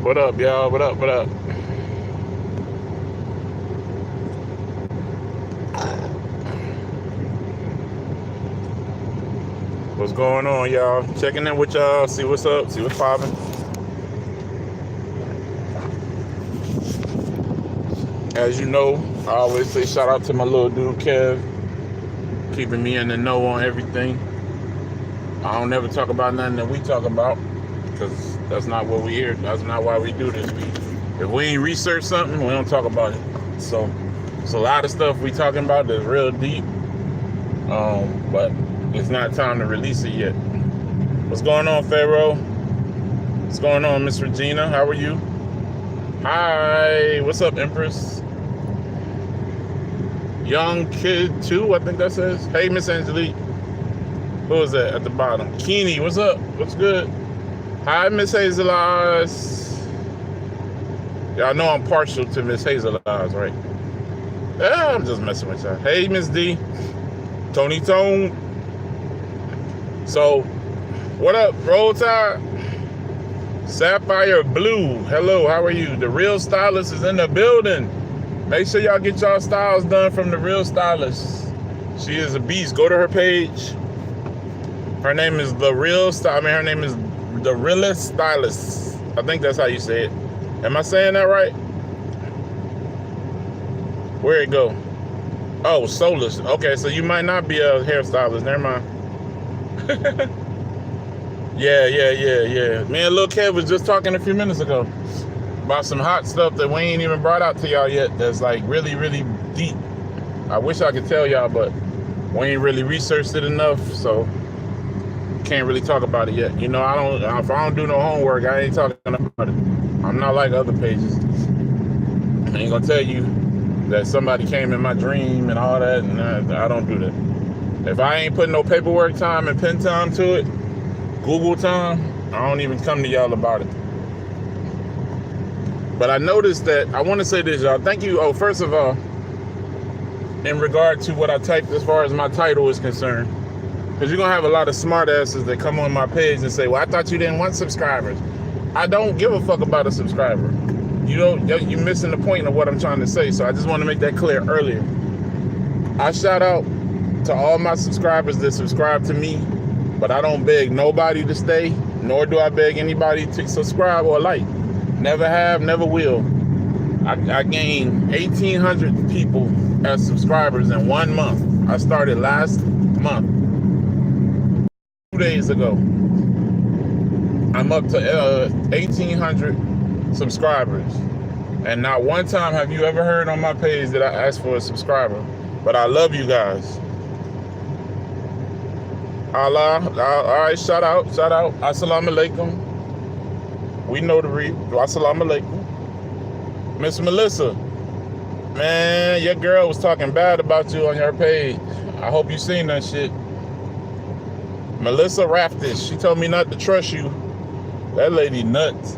What up, y'all? What up? What up? What's going on, y'all? Checking in with y'all, see what's up, see what's popping. As you know, I always say shout out to my little dude, Kev, keeping me in the know on everything. I don't never talk about nothing that we talk about, because that's not what we hear. That's not why we do this. If we ain't research something, we don't talk about it. So it's a lot of stuff we talking about that's real deep, but it's not time to release it yet. What's going on, Pharaoh? What's going on, Miss Regina? How are you? Hi. What's up, Empress? Young Kid 2, I think that says. Hey, Miss Angelique. Who is that at the bottom? Keeney, what's up? What's good? Hi, Miss Hazel Eyes. Y'all know I'm partial to Miss Hazel Eyes, right? Yeah, I'm just messing with y'all. Hey, Miss D. Tony Tone. So, what up, Roll Tide? Sapphire Blue. Hello, how are you? The Real Stylist is in the building. Make sure y'all get y'all styles done from The Real Stylist. She is a beast. Go to her page. Her name is The Real Stylist. Her name is The Realest Stylist. I think that's how you say it. Am I saying that right? Where'd it go? Oh, Soulless. Okay, so you might not be a hairstylist. Never mind. Yeah. Me and Lil Kev was just talking a few minutes ago about some hot stuff that we ain't even brought out to y'all yet. That's like really, really deep. I wish I could tell y'all, but we ain't really researched it enough, so can't really talk about it yet. You know, if I don't do no homework, I ain't talking about it. I'm not like other pages. I ain't gonna tell you that somebody came in my dream and all that, and I don't do that. If I ain't putting no paperwork time and pen time to it, Google time, I don't even come to y'all about it. But I noticed that, I want to say this, y'all. Thank you. Oh, first of all, in regard to what I typed as far as my title is concerned, because you're going to have a lot of smart asses that come on my page and say, well, I thought you didn't want subscribers. I don't give a fuck about a subscriber. You're missing the point of what I'm trying to say. So I just want to make that clear earlier. I shout out to all my subscribers that subscribe to me, but I don't beg nobody to stay, nor do I beg anybody to subscribe or like. Never have, never will. I gained 1,800 people as subscribers in 1 month. I started last month. 2 days ago. I'm up to 1,800 subscribers. And not one time have you ever heard on my page that I asked for a subscriber. But I love you guys. Allah, all right, shout out. Assalamu alaikum. We know the read. Assalamu alaikum. Miss Melissa, man, your girl was talking bad about you on your page. I hope you seen that shit. Melissa Raftis, she told me not to trust you. That lady nuts.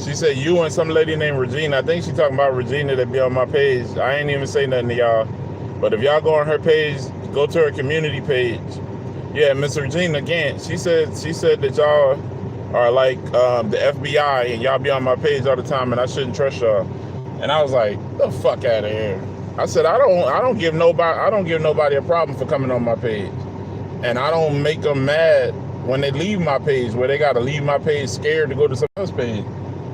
She said you and some lady named Regina. I think she talking about Regina that be on my page. I ain't even say nothing to y'all. But if y'all go on her page, go to her community page. Yeah, Miss Regina again. She said that y'all are like the FBI and y'all be on my page all the time and I shouldn't trust y'all. And I was like, the fuck out of here. I said I don't give nobody a problem for coming on my page. And I don't make them mad when they leave my page, where they gotta leave my page scared to go to someone else's page.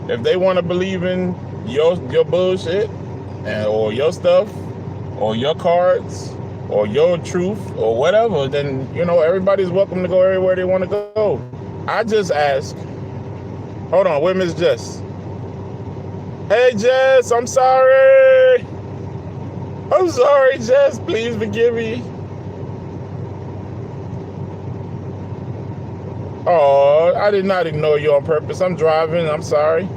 If they want to believe in your bullshit or your stuff or your cards or your truth or whatever, then everybody's welcome to go everywhere they want to go. I just ask. Hold on, where Miss Jess? Hey Jess, I'm sorry. I'm sorry, Jess. Please forgive me. Oh, I did not ignore you on purpose. I'm driving. I'm sorry.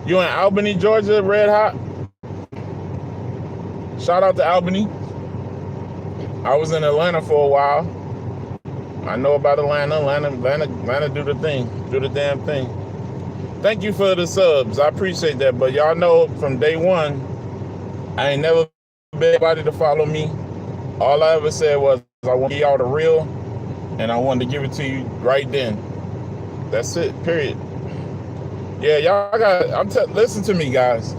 You in Albany, Georgia, red hot? Shout out to Albany. I was in Atlanta for a while. I know about Atlanta. Atlanta do the thing. Do the damn thing. Thank you for the subs. I appreciate that. But y'all know from day one, I ain't never begged anybody to follow me. All I ever said was I want to give y'all the real, and I wanted to give it to you right then. That's it, period. Yeah, y'all got. Listen to me, guys.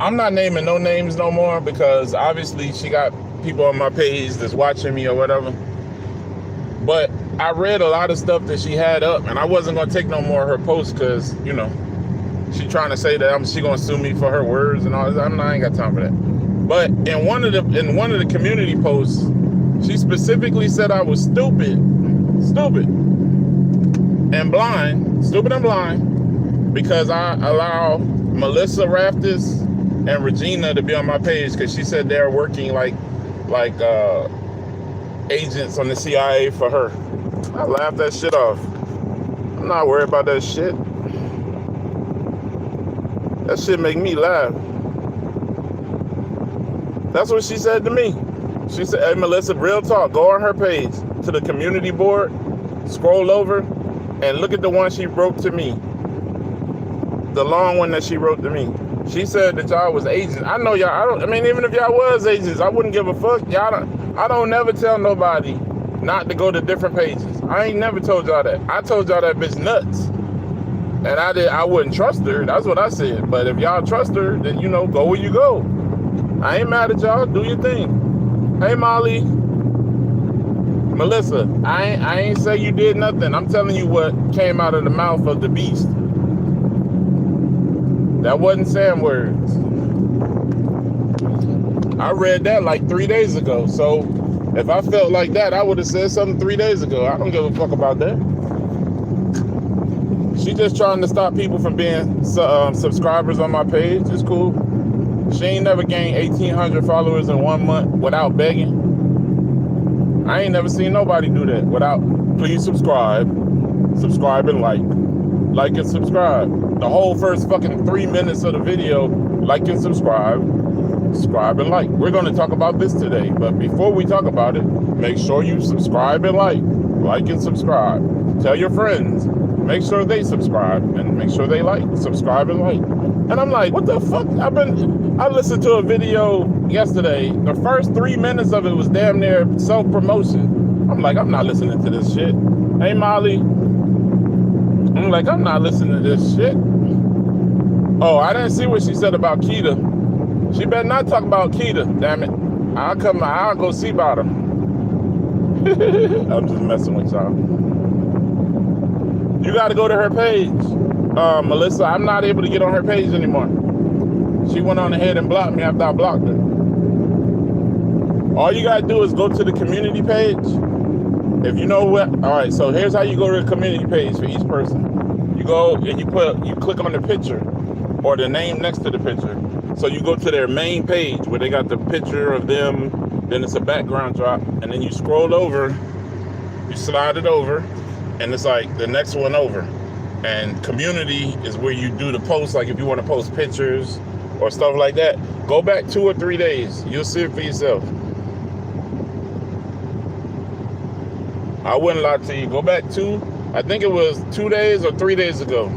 I'm not naming no names no more because obviously she got people on my page that's watching me or whatever. But I read a lot of stuff that she had up, and I wasn't gonna take no more of her posts because she trying to say that she gonna sue me for her words and all this. I ain't got time for that. But in one of the community posts, she specifically said I was stupid and blind because I allow Melissa Raftis and Regina to be on my page because she said they're working like agents on the CIA for her. I laughed that shit off. I'm not worried about that shit. That shit make me laugh. That's what she said to me. She said, hey, Melissa, real talk, go on her page to the community board, scroll over, and look at the one she wrote to me. The long one that she wrote to me. She said that y'all was agents. I know y'all, even if y'all was agents, I wouldn't give a fuck. I don't never tell nobody not to go to different pages. I ain't never told y'all that. I told y'all that bitch nuts. And I wouldn't trust her. That's what I said. But if y'all trust her, then go where you go. I ain't mad at y'all. Do your thing. Hey, Molly. Melissa, I ain't say you did nothing. I'm telling you what came out of the mouth of the beast. That wasn't Sam words. I read that like 3 days ago. So if I felt like that, I would have said something 3 days ago. I don't give a fuck about that. She just trying to stop people from being subscribers on my page. It's cool. She ain't never gained 1,800 followers in 1 month without begging. I ain't never seen nobody do that without, please subscribe and like and subscribe. The whole first fucking 3 minutes of the video, like and subscribe and like. We're going to talk about this today, but before we talk about it, make sure you subscribe and like and subscribe. Tell your friends, make sure they subscribe and make sure they subscribe and like. And I'm like, what the fuck? I listened to a video yesterday. The first 3 minutes of it was damn near self-promotion. I'm like, I'm not listening to this shit. Hey, Molly. I'm like, I'm not listening to this shit. Oh, I didn't see what she said about Keita. She better not talk about Keita, damn it. I'll go see about her. I'm just messing with y'all. You got to go to her page. Melissa, I'm not able to get on her page anymore. She went on ahead and blocked me after I blocked her. All you got to do is go to the community page. If you know what, all right, so here's how you go to the community page for each person. You go and you click on the picture or the name next to the picture. So you go to their main page where they got the picture of them, then it's a background drop, and then you scroll over, you slide it over, and it's like the next one over. And community is where you do the post, like if you want to post pictures or stuff like that. Go back 2 or 3 days. You'll see it for yourself. I wouldn't lie to you. Go back I think it was 2 days or 3 days ago.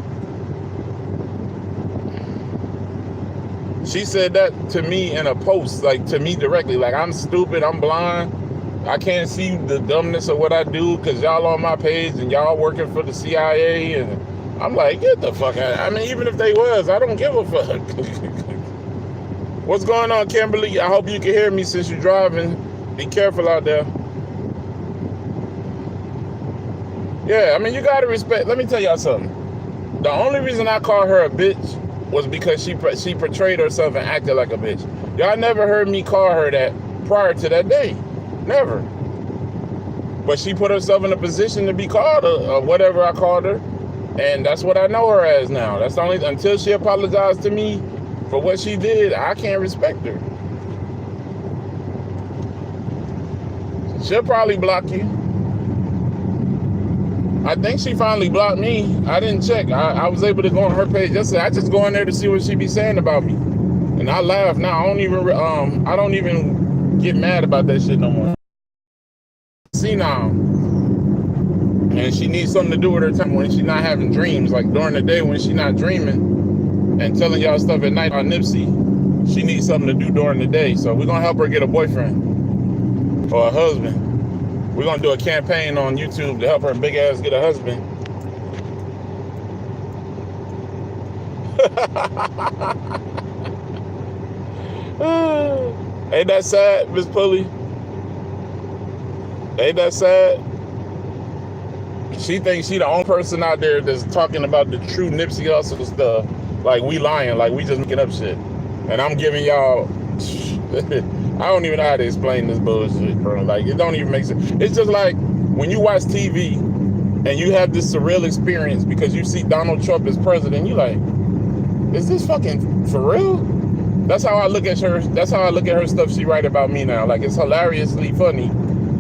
She said that to me in a post, like to me directly, like I'm stupid, I'm blind. I can't see the dumbness of what I do because y'all on my page and y'all working for the CIA. And I'm like, get the fuck out. I mean, even if they was, I don't give a fuck. What's going on, Kimberly? I hope you can hear me since you're driving. Be careful out there. Yeah, I mean, you got to respect. Let me tell y'all something. The only reason I call her a bitch was because she portrayed herself and acted like a bitch. Y'all never heard me call her that prior to that day. Never. But she put herself in a position to be called whatever I called her. And that's what I know her as now. That's the only, until she apologized to me for what she did, I can't respect her. She'll probably block you. I think she finally blocked me. I didn't check. I was able to go on her page yesterday. I just go in there to see what she be saying about me. And I laugh now. I don't even get mad about that shit no more. See now. And she needs something to do with her time when she's not having dreams. Like during the day when she's not dreaming and telling y'all stuff at night on Nipsey. She needs something to do during the day. So we're going to help her get a boyfriend or a husband. We're going to do a campaign on YouTube to help her big ass get a husband. Ain't that sad, Miss Pulley? Ain't that sad? She thinks she the only person out there that's talking about the true Nipsey Hussle stuff. Like we lying, like we just making up shit. And I'm giving y'all, I don't even know how to explain this bullshit, bro. Like it don't even make sense. It's just like when you watch TV and you have this surreal experience because you see Donald Trump as president, you like, is this fucking for real? That's how I look at her. That's how I look at her stuff she write about me now. Like it's hilariously funny,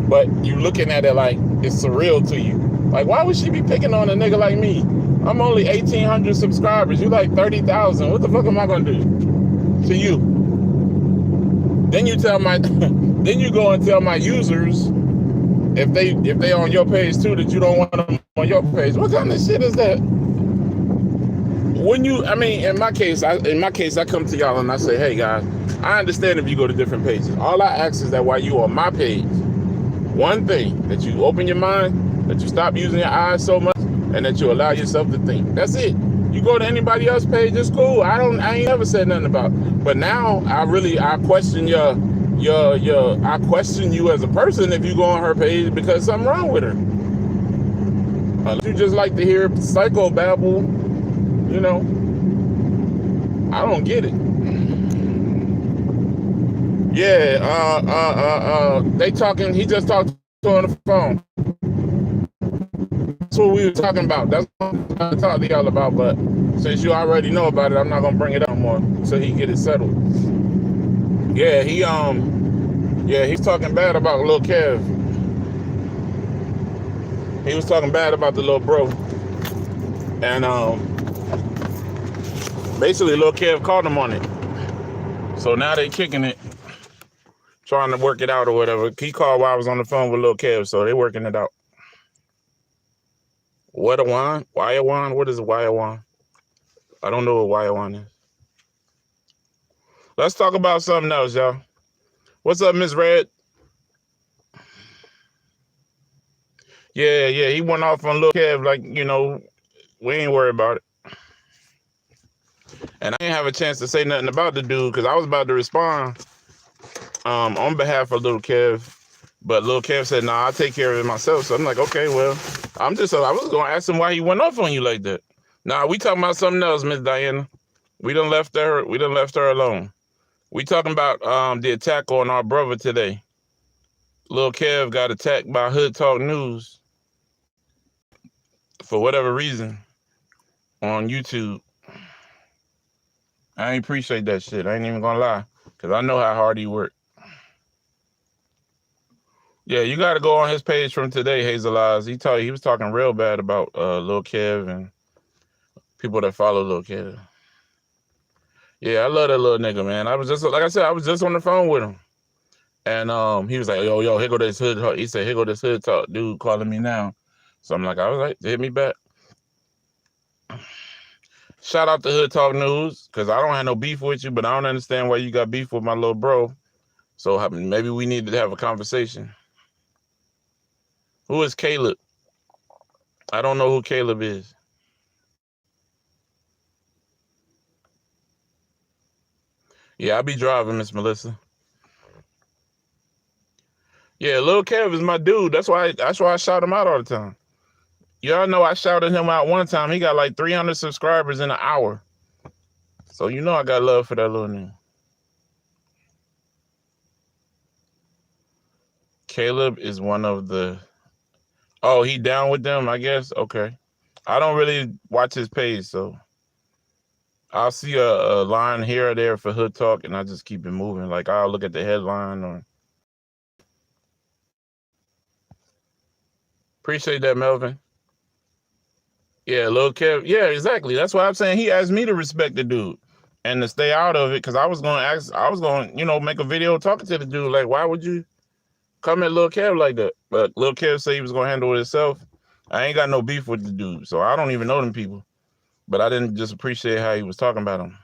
but you looking at it like it's surreal to you. Like why would she be picking on a nigga like me? I'm only 1,800 subscribers. You like 30,000. What the fuck am I gonna do to you? Then you tell my, then you go and tell my users if they on your page too that you don't want them on your page. What kind of shit is that? When you, I mean, in my case, I come to y'all and I say, hey guys, I understand if you go to different pages. All I ask is that while you on my page, one thing, that you open your mind, that you stop using your eyes so much, and that you allow yourself to think. That's it. You go to anybody else's page, it's cool. I ain't ever said nothing about it. But now I question I question you as a person if you go on her page because something wrong with her. You just like to hear psychobabble. You know, I don't get it. Yeah, they talking, he just talked to her on the phone. That's what we were talking about. That's what I'm trying to talk to y'all about, but since you already know about it, I'm not gonna bring it up no more so he can get it settled. Yeah, he's talking bad about Lil Kev. He was talking bad about the little bro. And basically Lil Kev called him on it. So now they kicking it, trying to work it out or whatever. He called while I was on the phone with Lil Kev, so they working it out. What a wine? Wire-wan? What is a wire-wan? I don't know what wire-wan is. Let's talk about something else, y'all. What's up, Miss Red? Yeah, he went off on Lil Kev like, you know, we ain't worried about it. And I didn't have a chance to say nothing about the dude because I was about to respond on behalf of Lil Kev. But Lil Kev said, nah, I'll take care of it myself. So I'm like, okay, well, I was going to ask him why he went off on you like that. Nah, we talking about something else, Miss Diana. We done left her alone. We talking about the attack on our brother today. Lil Kev got attacked by Hood Talk News for whatever reason on YouTube. I ain't appreciate that shit. I ain't even gonna lie, because I know how hard he worked. Yeah, you got to go on his page from today, Hazel Eyes. He was talking real bad about Lil Kev and people that follow Lil Kev. Yeah, I love that little nigga, man. I was just, like I said, I was just on the phone with him. And he was like, yo, here go this Hood Talk. He said, here go this Hood Talk dude calling me now. So I'm like, all right, hit me back. Shout out to Hood Talk News, because I don't have no beef with you, but I don't understand why you got beef with my little bro. So maybe we need to have a conversation. Who is Caleb? I don't know who Caleb is. Yeah, I be driving, Miss Melissa. Yeah, Lil Kev is my dude. That's why I shout him out all the time. Y'all know I shouted him out one time. He got like 300 subscribers in an hour. So you know I got love for that little nigga. Caleb is one of the... Oh, he down with them, I guess? Okay. I don't really watch his page, so I'll see a line here or there for Hood Talk, and I just keep it moving. Like, I'll look at the headline or... Appreciate that, Melvin. Yeah, Lil Kev. Yeah, exactly. That's why I'm saying he asked me to respect the dude and to stay out of it, because I was going to, you know, make a video talking to the dude. Like, why would you come at Lil Kev like that? But Lil Kev said he was going to handle it himself. I ain't got no beef with the dude, so I don't even know them people. But I didn't just appreciate how he was talking about him.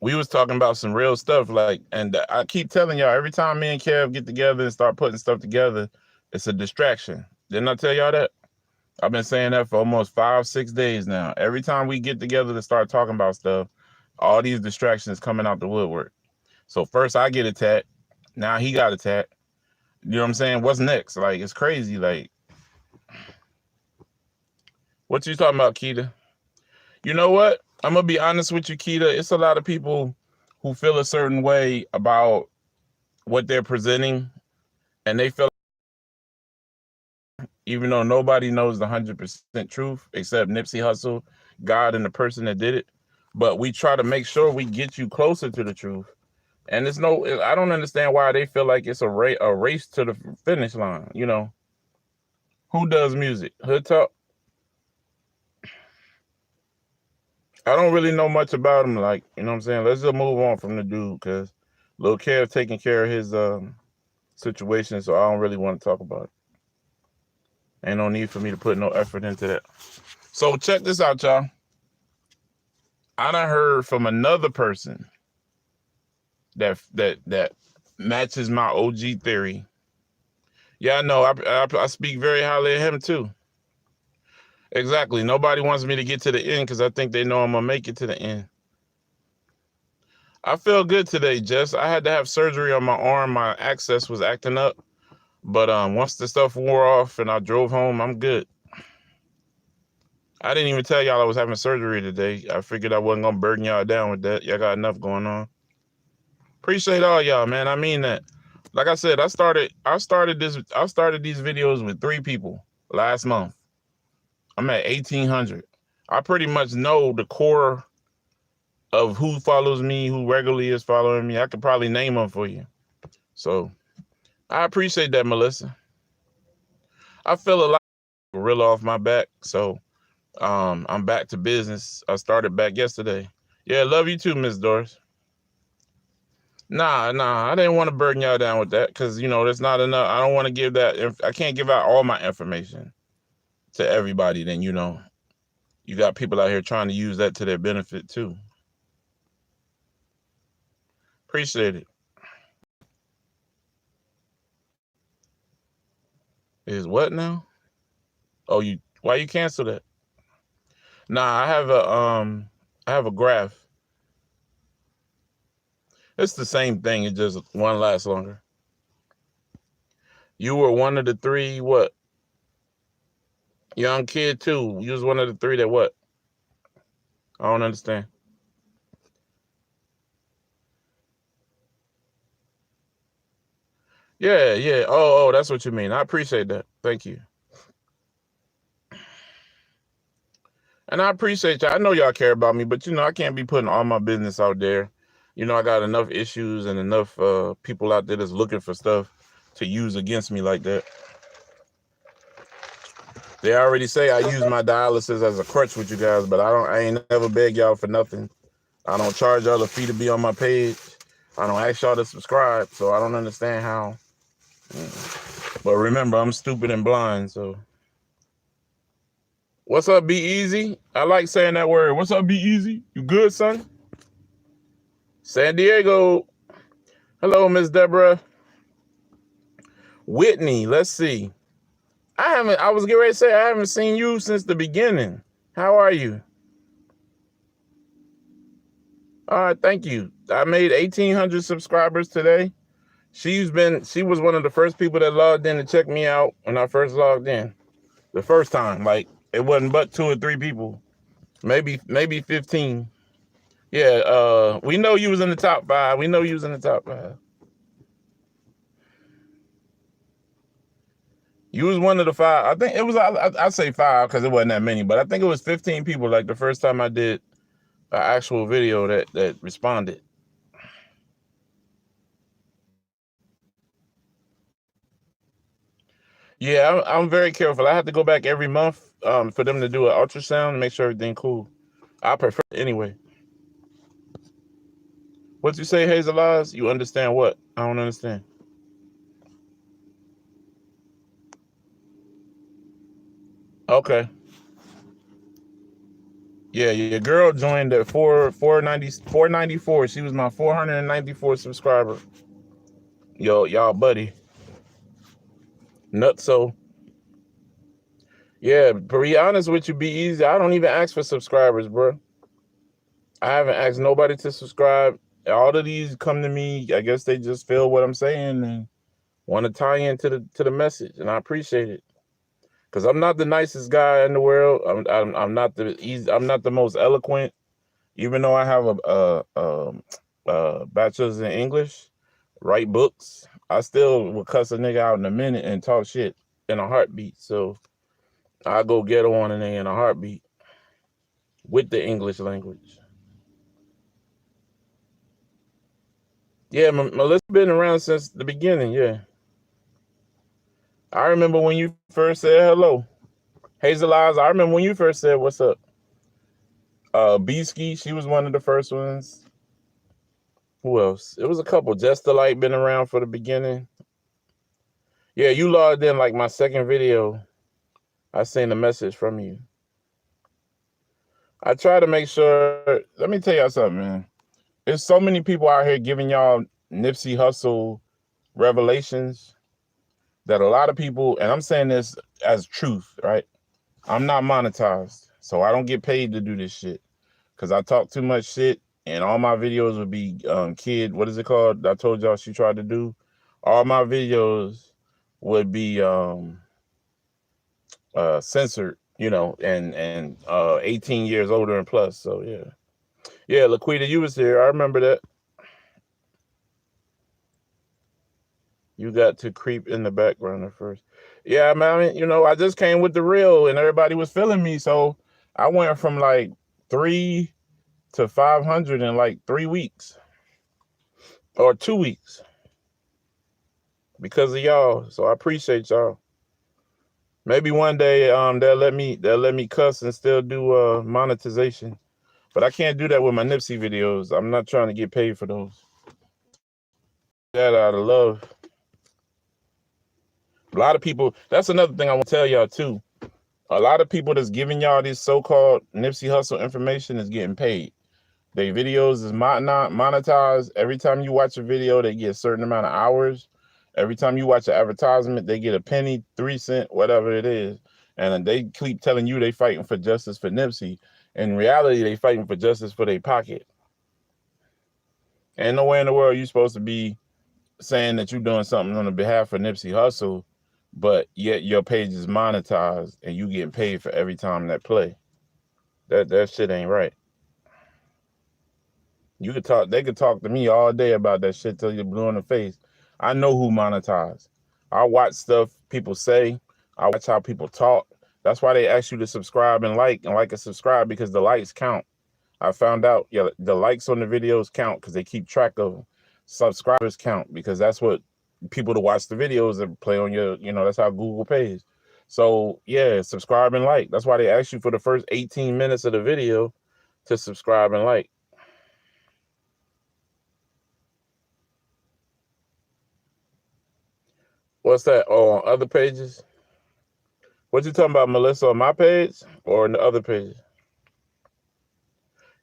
We was talking about some real stuff, like, and I keep telling y'all, every time me and Kev get together and start putting stuff together, it's a distraction. Didn't I tell y'all that? I've been saying that for almost 5-6 days now. Every time we get together to start talking about stuff, all these distractions coming out the woodwork. So first I get attacked. Now he got attacked. You know what I'm saying? What's next? Like, it's crazy. Like, what you talking about, Keita? You know what? I'm going to be honest with you, Keita. It's a lot of people who feel a certain way about what they're presenting, and they feel, even though nobody knows the 100% truth except Nipsey Hussle, God, and the person that did it, but we try to make sure we get you closer to the truth. And it's no, I don't understand why they feel like it's a race to the finish line. You know, who does music? Hood Talk. I don't really know much about him. Like, you know what I'm saying? Let's just move on from the dude, because Lil Kev taking care of his situation, so I don't really want to talk about it. Ain't no need for me to put no effort into that. So check this out, y'all. I done heard from another person that matches my OG theory. Yeah, I know. I speak very highly of him too. Exactly. Nobody wants me to get to the end because I think they know I'm gonna make it to the end. I feel good today, Jess. I had to have surgery on my arm. My access was acting up. But once the stuff wore off and I drove home, I'm good. I didn't even tell y'all I was having surgery today. I figured I wasn't gonna burden y'all down with that. Y'all got enough going on. Appreciate all y'all, man. I mean that. Like I said, I started these videos with 3 people last month. I'm at 1,800. I pretty much know the core of who follows me, who regularly is following me. I could probably name them for you. So I appreciate that, Melissa. I feel a lot of gorilla off my back. So I'm back to business. I started back yesterday. Yeah, love you too, Miss Doris. Nah, I didn't want to burden y'all down with that because, you know, there's not enough. I don't want to give that. I can't give out all my information to everybody. Then, you know, you got people out here trying to use that to their benefit too. Appreciate it. Is what now? Oh, why you cancel that? Nah, I have a graph. It's the same thing. It just one lasts longer. You were one of the 3, what? Young kid too. You was one of the 3 that what? I don't understand. Yeah. Oh, that's what you mean. I appreciate that. Thank you. And I appreciate y'all. I know y'all care about me, but, you know, I can't be putting all my business out there. You know, I got enough issues and enough people out there that's looking for stuff to use against me like that. They already say I use my dialysis as a crutch with you guys, but I ain't never beg y'all for nothing. I don't charge y'all a fee to be on my page. I don't ask y'all to subscribe, so I don't understand how. But remember, I'm stupid and blind, so. What's up, Be Easy? I like saying that word. What's up, Be Easy? You good, son? San Diego. Hello, Miss Deborah. Whitney, let's see. I was getting ready to say, I haven't seen you since the beginning. How are you? All right, thank you. I made 1,800 subscribers today. She was one of the first people that logged in to check me out when I first logged in. The first time, like, it wasn't but 2 or 3 people, maybe 15. Yeah, we know you was in the top 5. We know you was in the top 5. You was one of the 5. I think it was, I say 5 because it wasn't that many, but I think it was 15 people, like the first time I did an actual video that responded. Yeah, I'm very careful. I have to go back every month for them to do an ultrasound and make sure everything cool. I prefer it anyway. What you say, Hazel Eyes? You understand what? I don't understand. Okay. Yeah, your girl joined at 494. She was my 494 subscriber. Yo, y'all buddy. Nutso. Yeah, to be honest with you, be easy. I don't even ask for subscribers, bro. I haven't asked nobody to subscribe. All of these come to me. I guess they just feel what I'm saying and want to tie into the message, and I appreciate it. Because I'm not the nicest guy in the world. I'm not the easy. I'm not the most eloquent. Even though I have a bachelor's in English, write books, I still will cuss a nigga out in a minute and talk shit in a heartbeat. So I go get on and in a heartbeat with the English language. Yeah, Melissa been around since the beginning. Yeah, I remember when you first said hello. Hazel Eyes, I remember when you first said what's up. Beesky, she was one of the first ones. Who else? It was a couple. Just the Light been around for the beginning. Yeah, you logged in like my second video. I seen a message from you. I try to make sure. Let me tell y'all something, man. There's so many people out here giving y'all Nipsey Hussle revelations that a lot of people, and I'm saying this as truth, right? I'm not monetized, so I don't get paid to do this shit because I talk too much shit, and all my videos would be kid. What is it called? I told y'all she tried to do. All my videos would be censored, you know, and 18 years older and plus. So yeah, Laquita, you was here. I remember that. You got to creep in the background at first. Yeah, man. I mean, you know, I just came with the real, and everybody was feeling me, so I went from like 3 to 500 in like 3 weeks or 2 weeks because of y'all. So I appreciate y'all. Maybe one day they'll let me cuss and still do monetization. But I can't do that with my Nipsey videos. I'm not trying to get paid for those. That out of love. A lot of people, that's another thing I want to tell y'all too. A lot of people that's giving y'all this so-called Nipsey Hussle information is getting paid. Their videos is monetized. Every time you watch a video, they get a certain amount of hours. Every time you watch an advertisement, they get a penny, 3 cents, whatever it is. And they keep telling you they fighting for justice for Nipsey. In reality, they fighting for justice for their pocket. Ain't nowhere in the world you're supposed to be saying that you're doing something on the behalf of Nipsey Hussle, but yet your page is monetized and you getting paid for every time that play. That shit ain't right. You could talk, they could talk to me all day about that shit till you're blue in the face. I know who monetized. I watch stuff people say. I watch how people talk. That's why they ask you to subscribe and like and subscribe, because the likes count. I found out, yeah, the likes on the videos count because they keep track of them. Subscribers count because that's what people to watch the videos that play on your, you know, that's how Google pays. So yeah, subscribe and like. That's why they ask you for the first 18 minutes of the video to subscribe and like. What's that? Oh, on other pages? What you talking about, Melissa? On my page or on the other pages?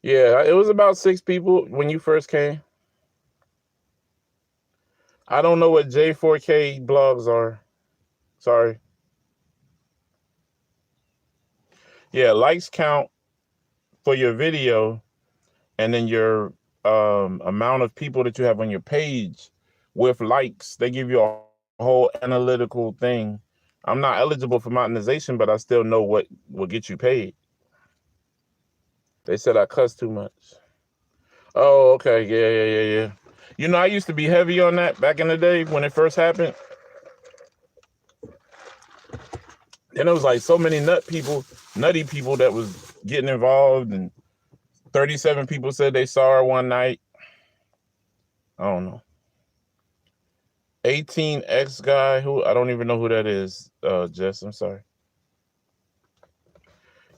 Yeah, it was about 6 people when you first came. I don't know what J4K blogs are. Sorry. Yeah, likes count for your video, and then your amount of people that you have on your page with likes. They give you a whole analytical thing. I'm not eligible for monetization, but I still know what will get you paid. They said I cuss too much. Oh, okay. Yeah. You know, I used to be heavy on that back in the day when it first happened. And it was like so many nutty people that was getting involved, and 37 people said they saw her one night. I don't know. 18X guy, who I don't even know who that is. Jess, I'm sorry.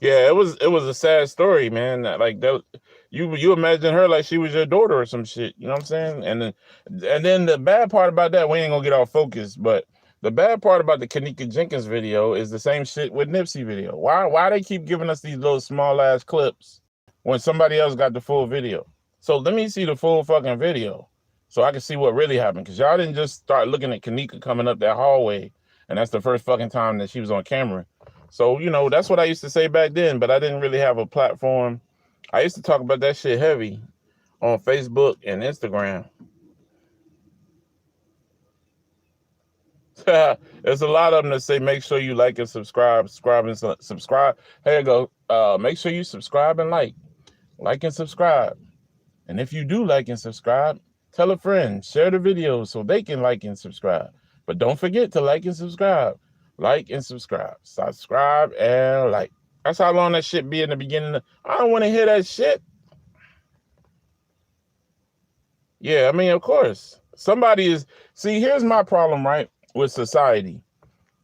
Yeah, it was a sad story, man. Like that, you imagine her like she was your daughter or some shit. You know what I'm saying? And then the bad part about that, we ain't gonna get off focus, but the bad part about the Kenneka Jenkins video is the same shit with Nipsey video. Why they keep giving us these little small ass clips when somebody else got the full video? So let me see the full fucking video so I can see what really happened. Cause y'all didn't just start looking at Kenneka coming up that hallway, and that's the first fucking time that she was on camera. So, you know, that's what I used to say back then, but I didn't really have a platform. I used to talk about that shit heavy on Facebook and Instagram. There's a lot of them that say make sure you like and subscribe, subscribe. Here you go. Make sure you subscribe and like and subscribe. And if you do like and subscribe, tell a friend, share the video so they can like and subscribe. But don't forget to like and subscribe. Like and subscribe. Subscribe and like. That's how long that shit be in the beginning. I don't want to hear that shit. Yeah, I mean, of course. Somebody is... See, here's my problem, right, with society.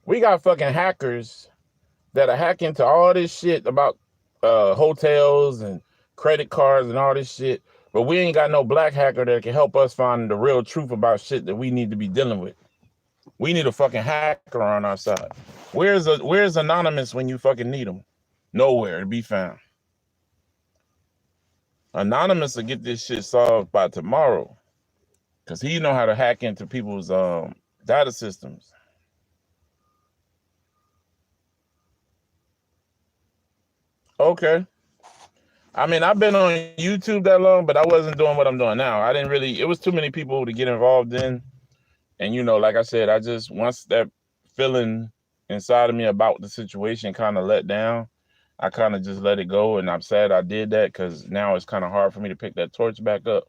We got fucking hackers that are hacking to all this shit about hotels and credit cards and all this shit. But we ain't got no black hacker that can help us find the real truth about shit that we need to be dealing with. We need a fucking hacker on our side. Where's Anonymous when you fucking need them? Nowhere to be found. Anonymous will get this shit solved by tomorrow, because he know how to hack into people's data systems. Okay. I mean, I've been on YouTube that long, but I wasn't doing what I'm doing now. I didn't really... It was too many people to get involved in. And, you know, like I said, I just... Once that feeling inside of me about the situation kind of let down, I kind of just let it go. And I'm sad I did that, because now it's kind of hard for me to pick that torch back up.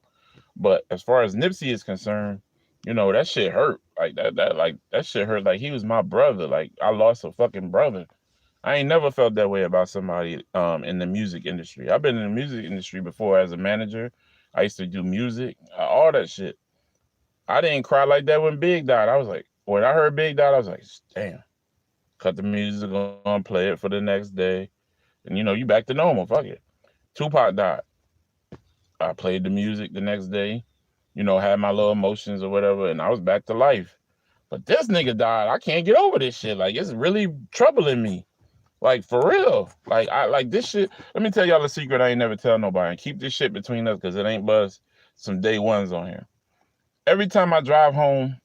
But as far as Nipsey is concerned, you know, that shit hurt. Like that shit hurt. Like, he was my brother. Like, I lost a fucking brother. I ain't never felt that way about somebody in the music industry. I've been in the music industry before as a manager. I used to do music, all that shit. I didn't cry like that when Big died. I was like, when I heard Big died, I was like, damn. Cut the music on, play it for the next day. And, you know, you back to normal. Fuck it. Tupac died. I played the music the next day, you know, had my little emotions or whatever, and I was back to life. But this nigga died. I can't get over this shit. Like, it's really troubling me. Like, for real. Like, I like this shit. Let me tell y'all a secret I ain't never tell nobody. And keep this shit between us, because it ain't buzz. Some day ones on here. Every time I drive home,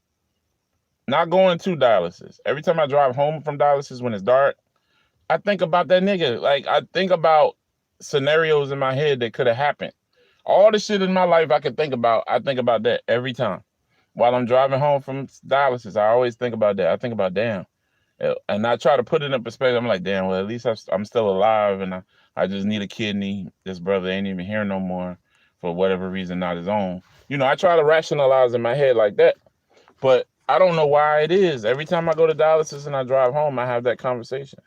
not going to dialysis, every time I drive home from dialysis when it's dark, I think about that nigga. Like, I think about scenarios in my head that could have happened. All the shit in my life I could think about, I think about that every time. While I'm driving home from dialysis, I always think about that. I think about, damn. And I try to put it in perspective. I'm like, damn, well, at least I'm still alive, and I just need a kidney. This brother ain't even here no more for whatever reason, not his own. You know, I try to rationalize in my head like that, but I don't know why it is. Every time I go to dialysis and I drive home, I have that conversation.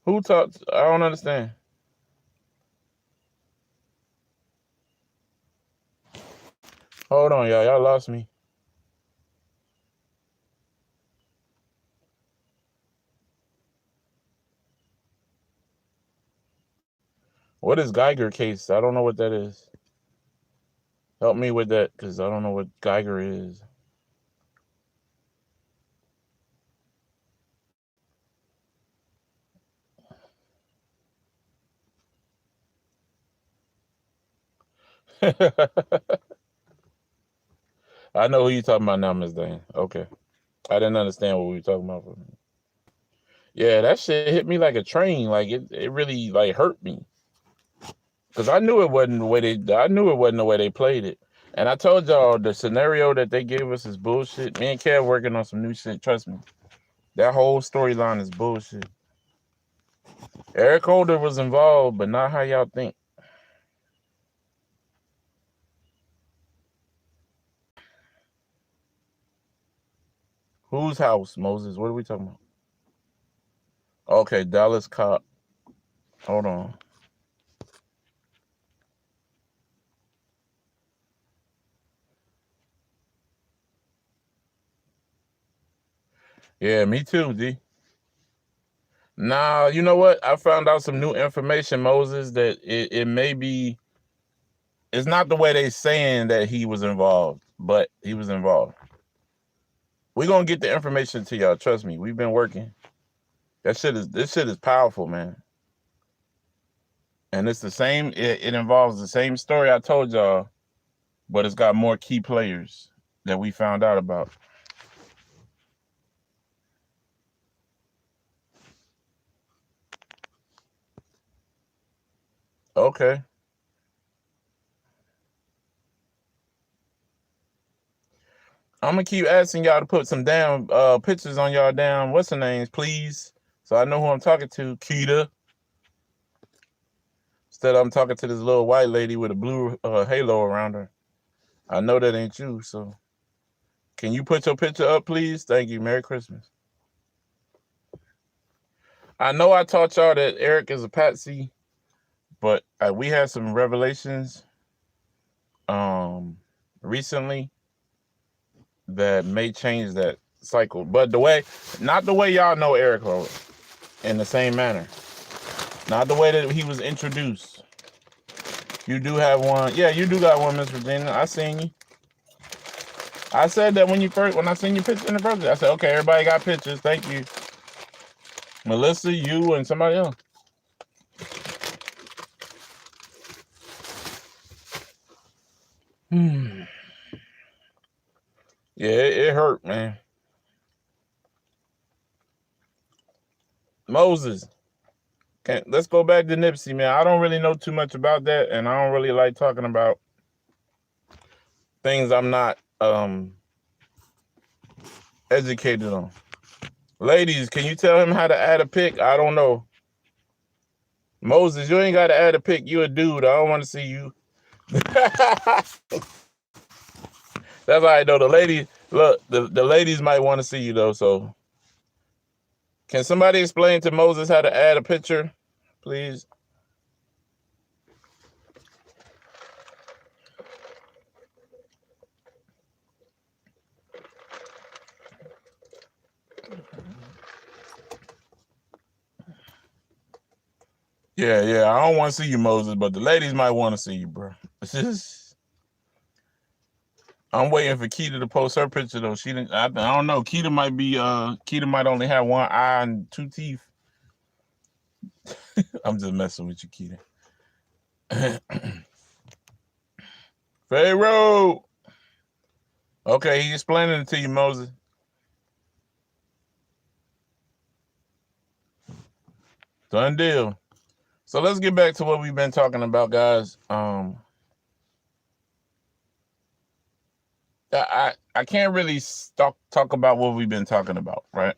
Who talks? I don't understand. Hold on, y'all. Y'all lost me. What is Geiger case? I don't know what that is. Help me with that, because I don't know what Geiger is. I know who you talking about now, Ms. Dane. Okay. I didn't understand what we were talking about for a minute. Yeah, that shit hit me like a train. Like, it really, like, hurt me. Because I knew it wasn't the way they played it. And I told y'all the scenario that they gave us is bullshit. Me and Kev working on some new shit, trust me. That whole storyline is bullshit. Eric Holder was involved, but not how y'all think. Whose house, Moses? What are we talking about? Okay, Dallas cop. Hold on. Yeah, me too, D. Nah, you know what? I found out some new information, Moses, that it may be... It's not the way they saying that he was involved, but he was involved. We're gonna get the information to y'all. Trust me. We've been working. This shit is powerful, man. And it's the same, it involves the same story I told y'all, but it's got more key players. that we found out about. Okay. I'm gonna keep asking y'all to put some damn pictures on y'all damn what's her names, please. So I know who I'm talking to, Keita. Instead I'm talking to this little white lady with a blue halo around her. I know that ain't you, so can you put your picture up, please? Thank you. Merry Christmas. I know I taught y'all that Eric is a patsy, but we had some revelations recently that may change that cycle. But not the way y'all know Eric in the same manner. Not the way that he was introduced. You do have one. Yeah, you do got one, Miss Regina. I seen you. I said that when I seen your picture in the first day. I said, okay, everybody got pictures. Thank you. Melissa, you, and somebody else. Yeah, it hurt, man. Moses. Let's go back to Nipsey, man. I don't really know too much about that, and I don't really like talking about things I'm not educated on. Ladies, can you tell him how to add a pic? I don't know. Moses, you ain't got to add a pic. You a dude. I don't want to see you. That's all right, though. The lady, look, the ladies might want to see you, though. So can somebody explain to Moses how to add a picture, please? Yeah, I don't want to see you, Moses, but the ladies might want to see you, bro. I'm waiting for Keita to post her picture though. She didn't. I don't know. Keita might only have one eye and two teeth. I'm just messing with you, Keita. Pharaoh. Okay, he's explaining it to you, Moses. Done deal. So let's get back to what we've been talking about, guys. I can't really talk about what we've been talking about, right?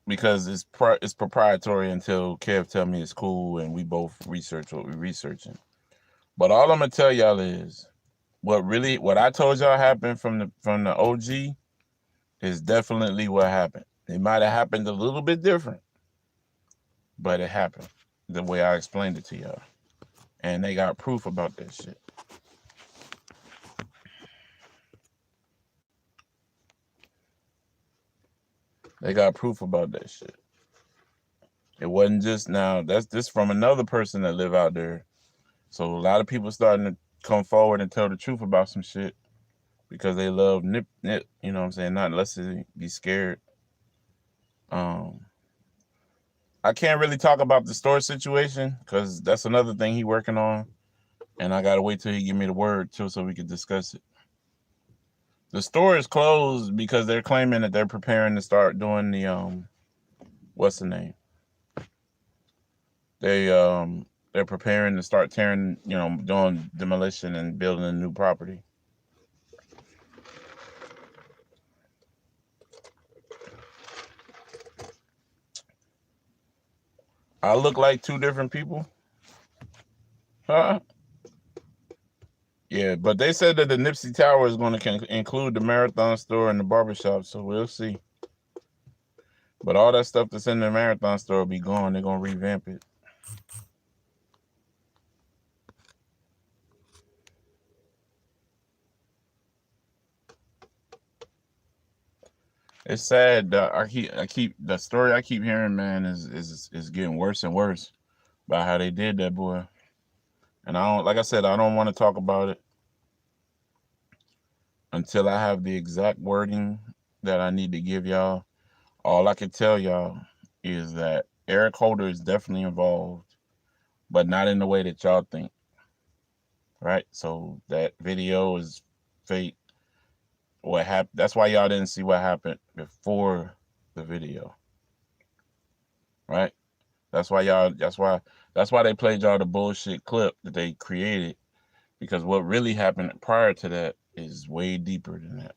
Because it's proprietary until Kev tell me it's cool and we both research what we're researching. But all I'm gonna tell y'all is what I told y'all happened from the OG is definitely what happened. It might have happened a little bit different, but it happened the way I explained it to y'all. And they got proof about that shit. They got proof about that shit. It wasn't just now. That's just from another person that live out there. So a lot of people starting to come forward and tell the truth about some shit because they love Nip. You know what I'm saying? Not unless they be scared. I can't really talk about the store situation because that's another thing he working on, and I gotta wait till he give me the word too so we can discuss it. The store is closed because they're claiming that they're preparing to start doing the what's the name? They're preparing to start tearing, doing demolition and building a new property. I look like two different people? Huh? Yeah, but they said that the Nipsey Tower is going to include the Marathon store and the barbershop, so we'll see. But all that stuff that's in the Marathon store will be gone. They're going to revamp it. It's sad that the story I keep hearing, man, is getting worse and worse about how they did that, boy. And like I said, I don't want to talk about it until I have the exact wording that I need to give y'all. All I can tell y'all is that Eric Holder is definitely involved, but not in the way that y'all think. Right? So that video is fake. what happened. That's why y'all didn't see what happened before the video, right? That's why y'all. That's why they played y'all the bullshit clip that they created, because what really happened prior to that is way deeper than that.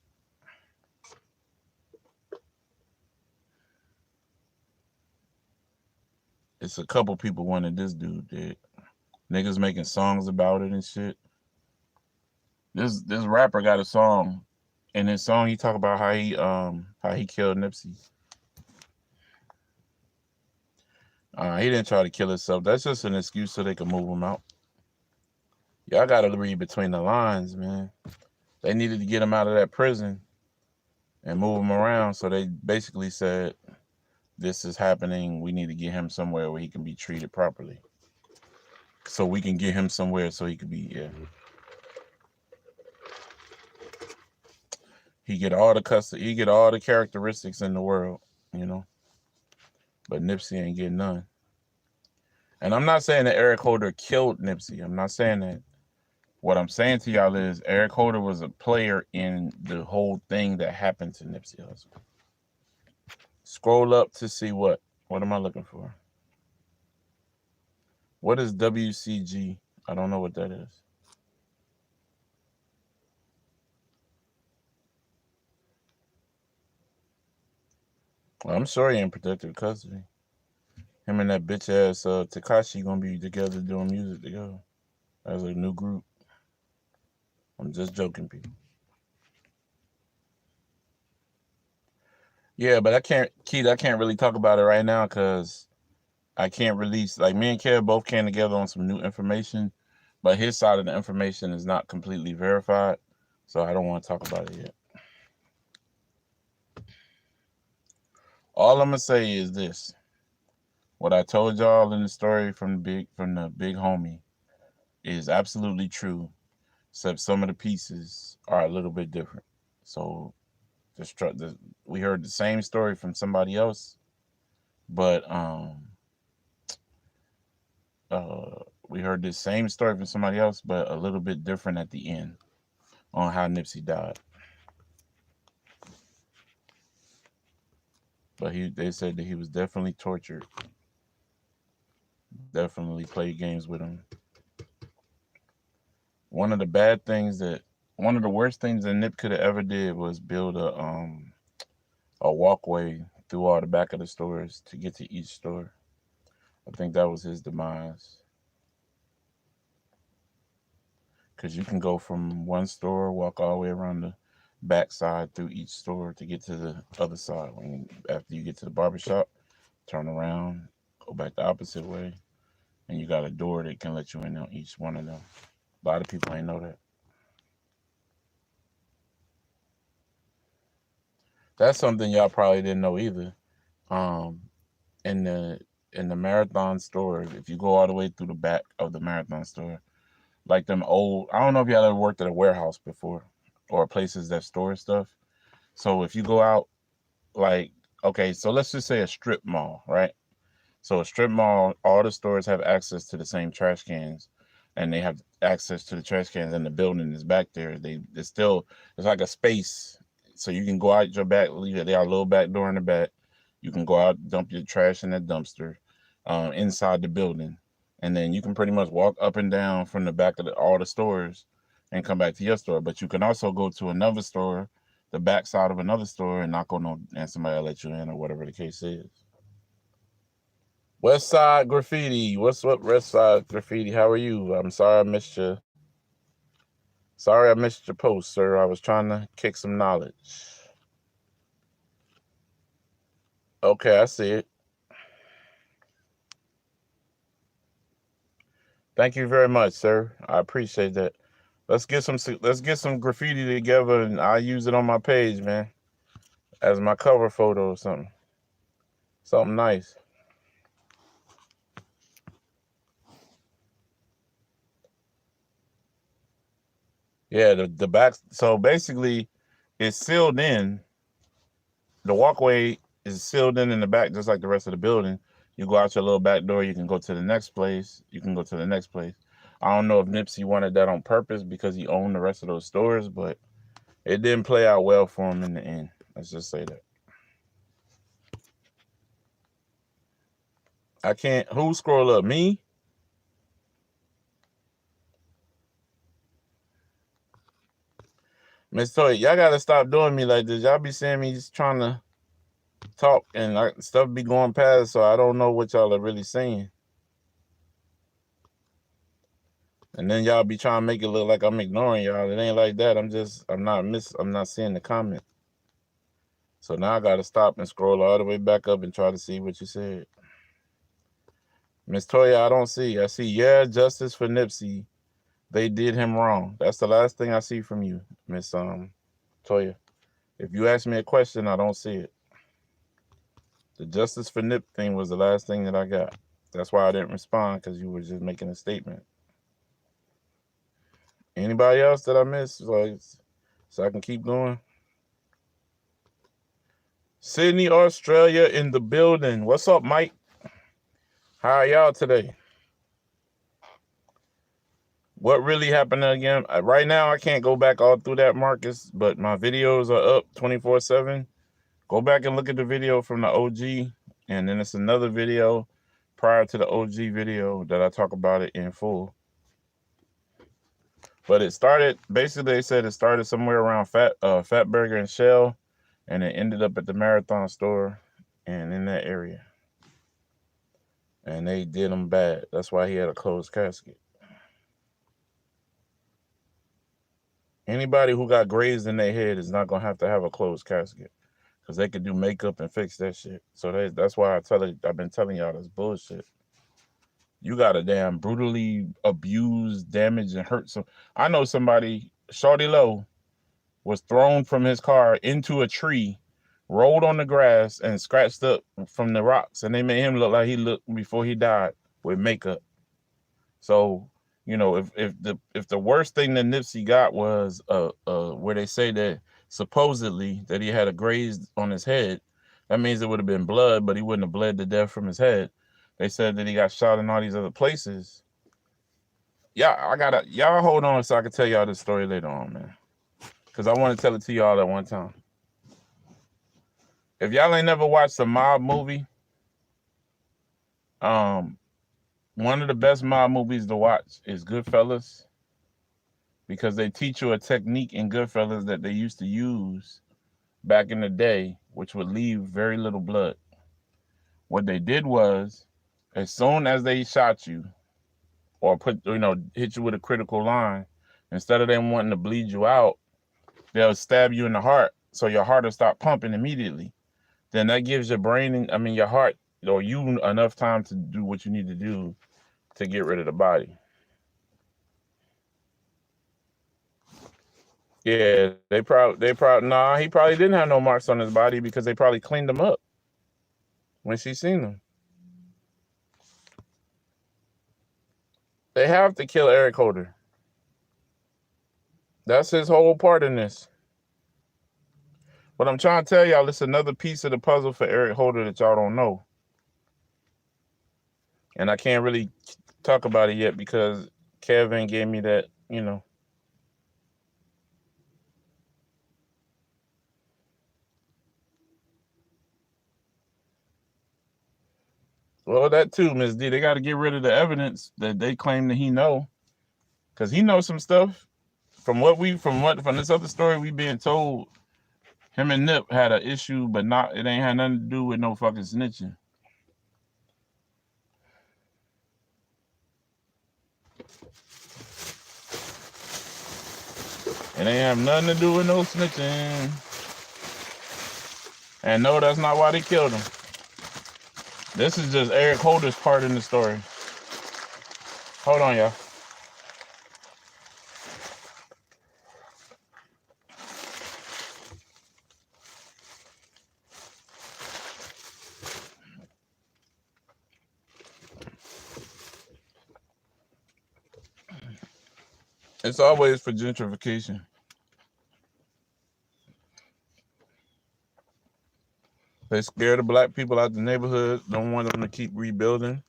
It's a couple people wanted this dude dead. Niggas making songs about it and shit. This rapper got a song. In his song, he talk about how he killed Nipsey. He didn't try to kill himself. That's just an excuse so they can move him out. Y'all gotta read between the lines, man. They needed to get him out of that prison and move him around. So they basically said, "This is happening. We need to get him somewhere where he can be treated properly. So we can get him somewhere so he could be He get all the characteristics in the world, you know. But Nipsey ain't getting none. And I'm not saying that Eric Holder killed Nipsey. I'm not saying that. What I'm saying to y'all is Eric Holder was a player in the whole thing that happened to Nipsey Hussle. Scroll up to see what? What am I looking for? What is WCG? I don't know what that is. Well, I'm sure he in protective custody. Him and that bitch ass Tekashi gonna be together doing music together as a new group. I'm just joking, people. Yeah, but I can't really talk about it right now because I can't release. Like, me and Kev both came together on some new information, but his side of the information is not completely verified, so I don't want to talk about it yet. All I'm gonna say is this: what I told y'all in the story from the big homie is absolutely true, except some of the pieces are a little bit different. So we heard the same story from somebody else, but we heard the same story from somebody else, but a little bit different at the end on how Nipsey died. But they said that he was definitely tortured. Definitely played games with him. One of the worst things that Nip could have ever did was build a walkway through all the back of the stores to get to each store. I think that was his demise. Because you can go from one store, walk all the way around the backside through each store to get to the other side. After you get to the barbershop, turn around, go back the opposite way, and you got a door that can let you in on each one of them. A lot of people ain't know that. That's something y'all probably didn't know either. In the Marathon store, if you go all the way through the back of the Marathon store, like them old, I don't know if y'all ever worked at a warehouse before or places that store stuff. So if you go out, like, okay, so let's just say a strip mall, right? So a strip mall, all the stores have access to the same trash cans, and they have access to the trash cans, and the building is back there. It's like a space, so you can go out your back. They are a little back door in the back. You can go out, dump your trash in that dumpster inside the building, and then you can pretty much walk up and down from the back of all the stores and come back to your store. But you can also go to another store, the back side of another store, and knock on and somebody will let you in or whatever the case is. West Side Graffiti. What's up, West Side Graffiti? How are you? I'm sorry I missed you. Sorry I missed your post, sir. I was trying to kick some knowledge. Okay, I see it. Thank you very much, sir. I appreciate that. Let's get some graffiti together, and I'll use it on my page, man, as my cover photo or something. Something nice. Yeah, the back. So basically, it's sealed in. The walkway is sealed in the back, just like the rest of the building. You go out your little back door, you can go to the next place. You can go to the next place. I don't know if Nipsey wanted that on purpose because he owned the rest of those stores, but It didn't play out well for him in the end. Let's just say that. I can't. Who scroll up? Me? Miss Toy, y'all gotta stop doing me like this. Y'all be seeing me just trying to talk and stuff be going past, so I don't know what y'all are really saying. And then y'all be trying to make it look like I'm ignoring y'all. It ain't like that. I'm not seeing the comment. So now I gotta stop and scroll all the way back up and try to see what you said. Miss Toya, I don't see. I see, yeah, justice for Nipsey. They did him wrong. That's the last thing I see from you, Miss Toya. If you ask me a question, I don't see it. The justice for Nip thing was the last thing that I got. That's why I didn't respond, because you were just making a statement. Anybody else that I missed? So I can keep going. Sydney, Australia in the building. What's up, Mike? How are y'all today? What really happened again? Right now, I can't go back all through that, Marcus, but my videos are up 24/7. Go back and look at the video from the OG, and then it's another video prior to the OG video that I talk about it in full. But it started, basically they said it started somewhere around Fatburger and Shell, and it ended up at the Marathon store and in that area. And they did him bad. That's why he had a closed casket. Anybody who got grazed in their head is not going to have a closed casket, because they could do makeup and fix that shit. So that's why I've been telling y'all this bullshit. You got a damn brutally abused, damaged, and hurt. So I know somebody, Shorty Low, was thrown from his car into a tree, rolled on the grass, and scratched up from the rocks. And they made him look like he looked before he died with makeup. So, you know, if the worst thing that Nipsey got was where they say that supposedly that he had a graze on his head, that means it would have been blood, but he wouldn't have bled to death from his head. They said that he got shot in all these other places. Yeah, y'all hold on so I can tell y'all this story later on, man. Because I want to tell it to y'all at one time. If y'all ain't never watched a mob movie, one of the best mob movies to watch is Goodfellas, because they teach you a technique in Goodfellas that they used to use back in the day, which would leave very little blood. What they did was, as soon as they shot you or hit you with a critical line, instead of them wanting to bleed you out, they'll stab you in the heart, so your heart will stop pumping immediately. Then that gives your brain, your heart, or you, enough time to do what you need to do to get rid of the body. Yeah, he probably didn't have no marks on his body, because they probably cleaned him up when she seen him. They have to kill Eric Holder. That's his whole part in this. But I'm trying to tell y'all, it's another piece of the puzzle for Eric Holder that y'all don't know. And I can't really talk about it yet because Kevin gave me that, Well, that too, Ms. D. They got to get rid of the evidence that they claim that he know, because he knows some stuff. From this other story we being told, him and Nip had an issue, but it ain't had nothing to do with no fucking snitching. It ain't have nothing to do with no snitching. And no, that's not why they killed him. This is just Eric Holder's part in the story. Hold on, y'all. It's always for gentrification. They scare the black people out the neighborhood, don't want them to keep rebuilding.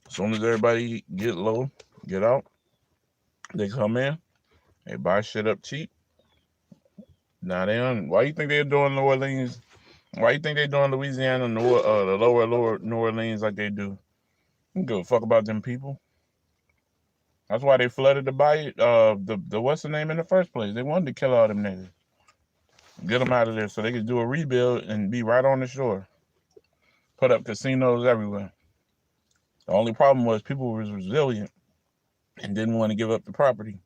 As soon as everybody get low, get out, they come in, they buy shit up cheap, Nah, they on. Why you think they're doing New Orleans? Why you think they're doing Louisiana, the lower New Orleans like they do? You give a fuck about them people. That's why they flooded the bayou. The what's the name in the first place? They wanted to kill all them niggas, get them out of there so they could do a rebuild and be right on the shore. Put up casinos everywhere. The only problem was people was resilient and didn't want to give up the property.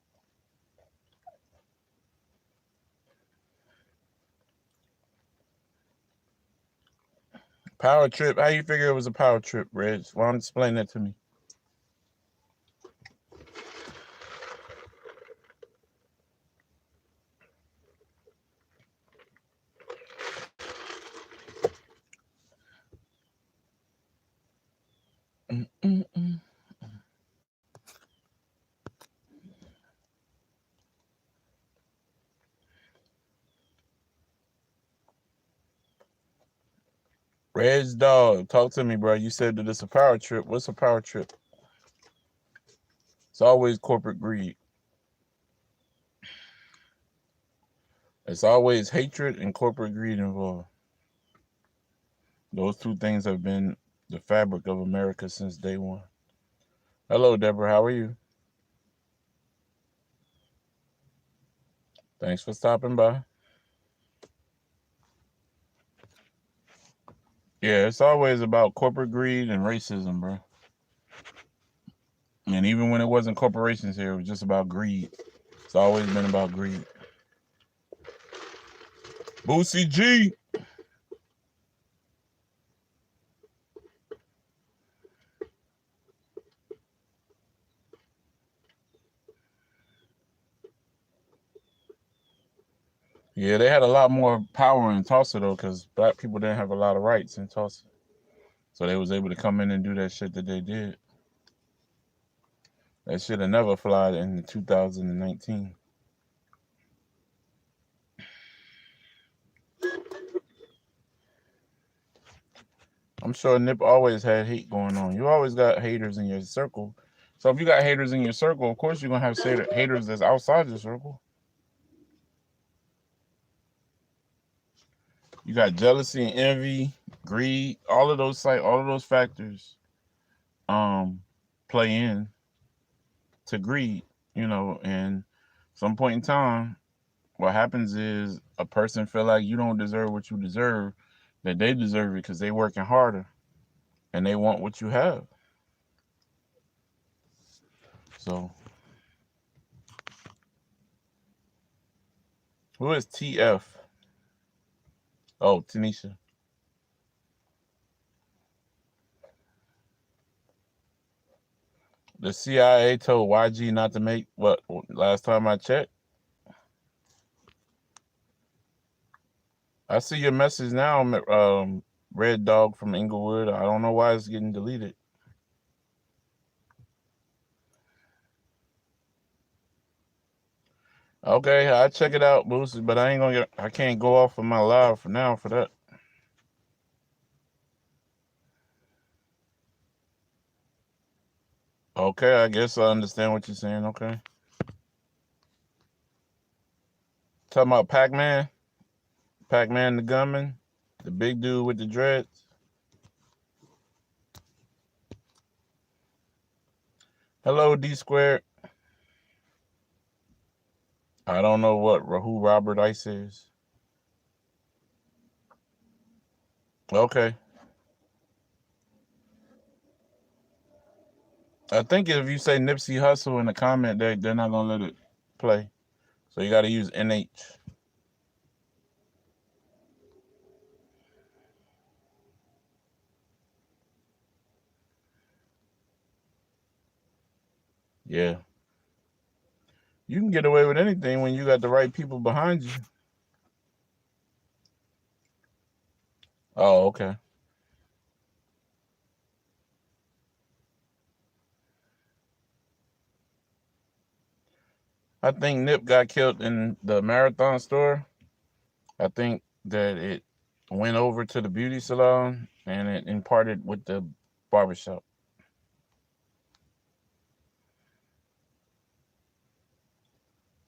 Power trip? How you figure it was a power trip, Reg? Why don't you explain that to me? Reg dog, talk to me, bro. You said that it's a power trip. What's a power trip? It's always corporate greed. It's always hatred and corporate greed involved. Those two things have been the fabric of America since day one. Hello, Deborah. How are you? Thanks for stopping by. Yeah, it's always about corporate greed and racism, bro. And even when it wasn't corporations here, it was just about greed. It's always been about greed. Boosie G. Yeah, they had a lot more power in Tulsa, though, because black people didn't have a lot of rights in Tulsa. So they was able to come in and do that shit that they did. That shit have never fly in 2019. I'm sure Nip always had hate going on. You always got haters in your circle. So if you got haters in your circle, of course you're going to have haters that's outside your circle. You got jealousy and envy, greed, all of those factors play in to greed, and some point in time, what happens is a person feel like you don't deserve what you deserve, that they deserve it because they working harder and they want what you have. So who is TF? Oh, Tanisha. The CIA told YG not to make what last time I checked. I see your message now, Red Dog from Inglewood. I don't know why it's getting deleted. Okay, I'll check it out, Boosie, but I can't go off of my live for now for that. Okay, I guess I understand what you're saying. Okay. Talking about Pac-Man? Pac-Man the gunman? The big dude with the dreads? Hello, D Squared. I don't know who Robert Ice is. Okay. I think if you say Nipsey Hussle in the comment, they're not gonna let it play. So you got to use NH. Yeah. You can get away with anything when you got the right people behind you. Oh, okay. I think Nip got killed in the Marathon store. I think that it went over to the beauty salon and it imparted with the barbershop.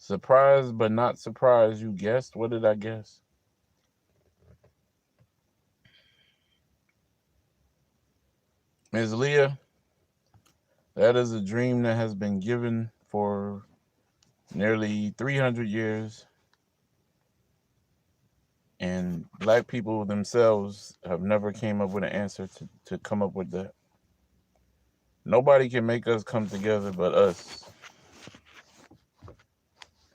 Surprised but not surprised. You guessed. What did I guess? Ms. Leah, that is a dream that has been given for nearly 300 years. And black people themselves have never came up with an answer to come up with that. Nobody can make us come together but us.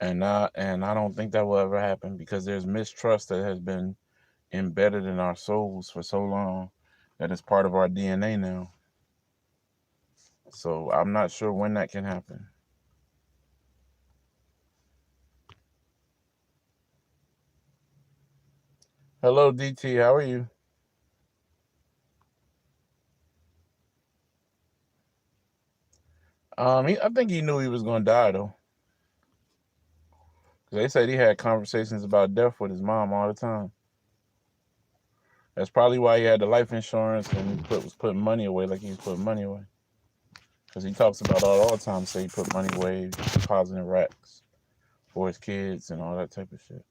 And I don't think that will ever happen because there's mistrust that has been embedded in our souls for so long that it's part of our DNA now. So I'm not sure when that can happen. Hello, DT. How are you? I think he knew he was going to die though. 'Cause they said he had conversations about death with his mom all the time. That's probably why he had the life insurance and he was putting money away like he was putting money away. Because he talks about all the time, say he put money away, depositing racks for his kids and all that type of shit.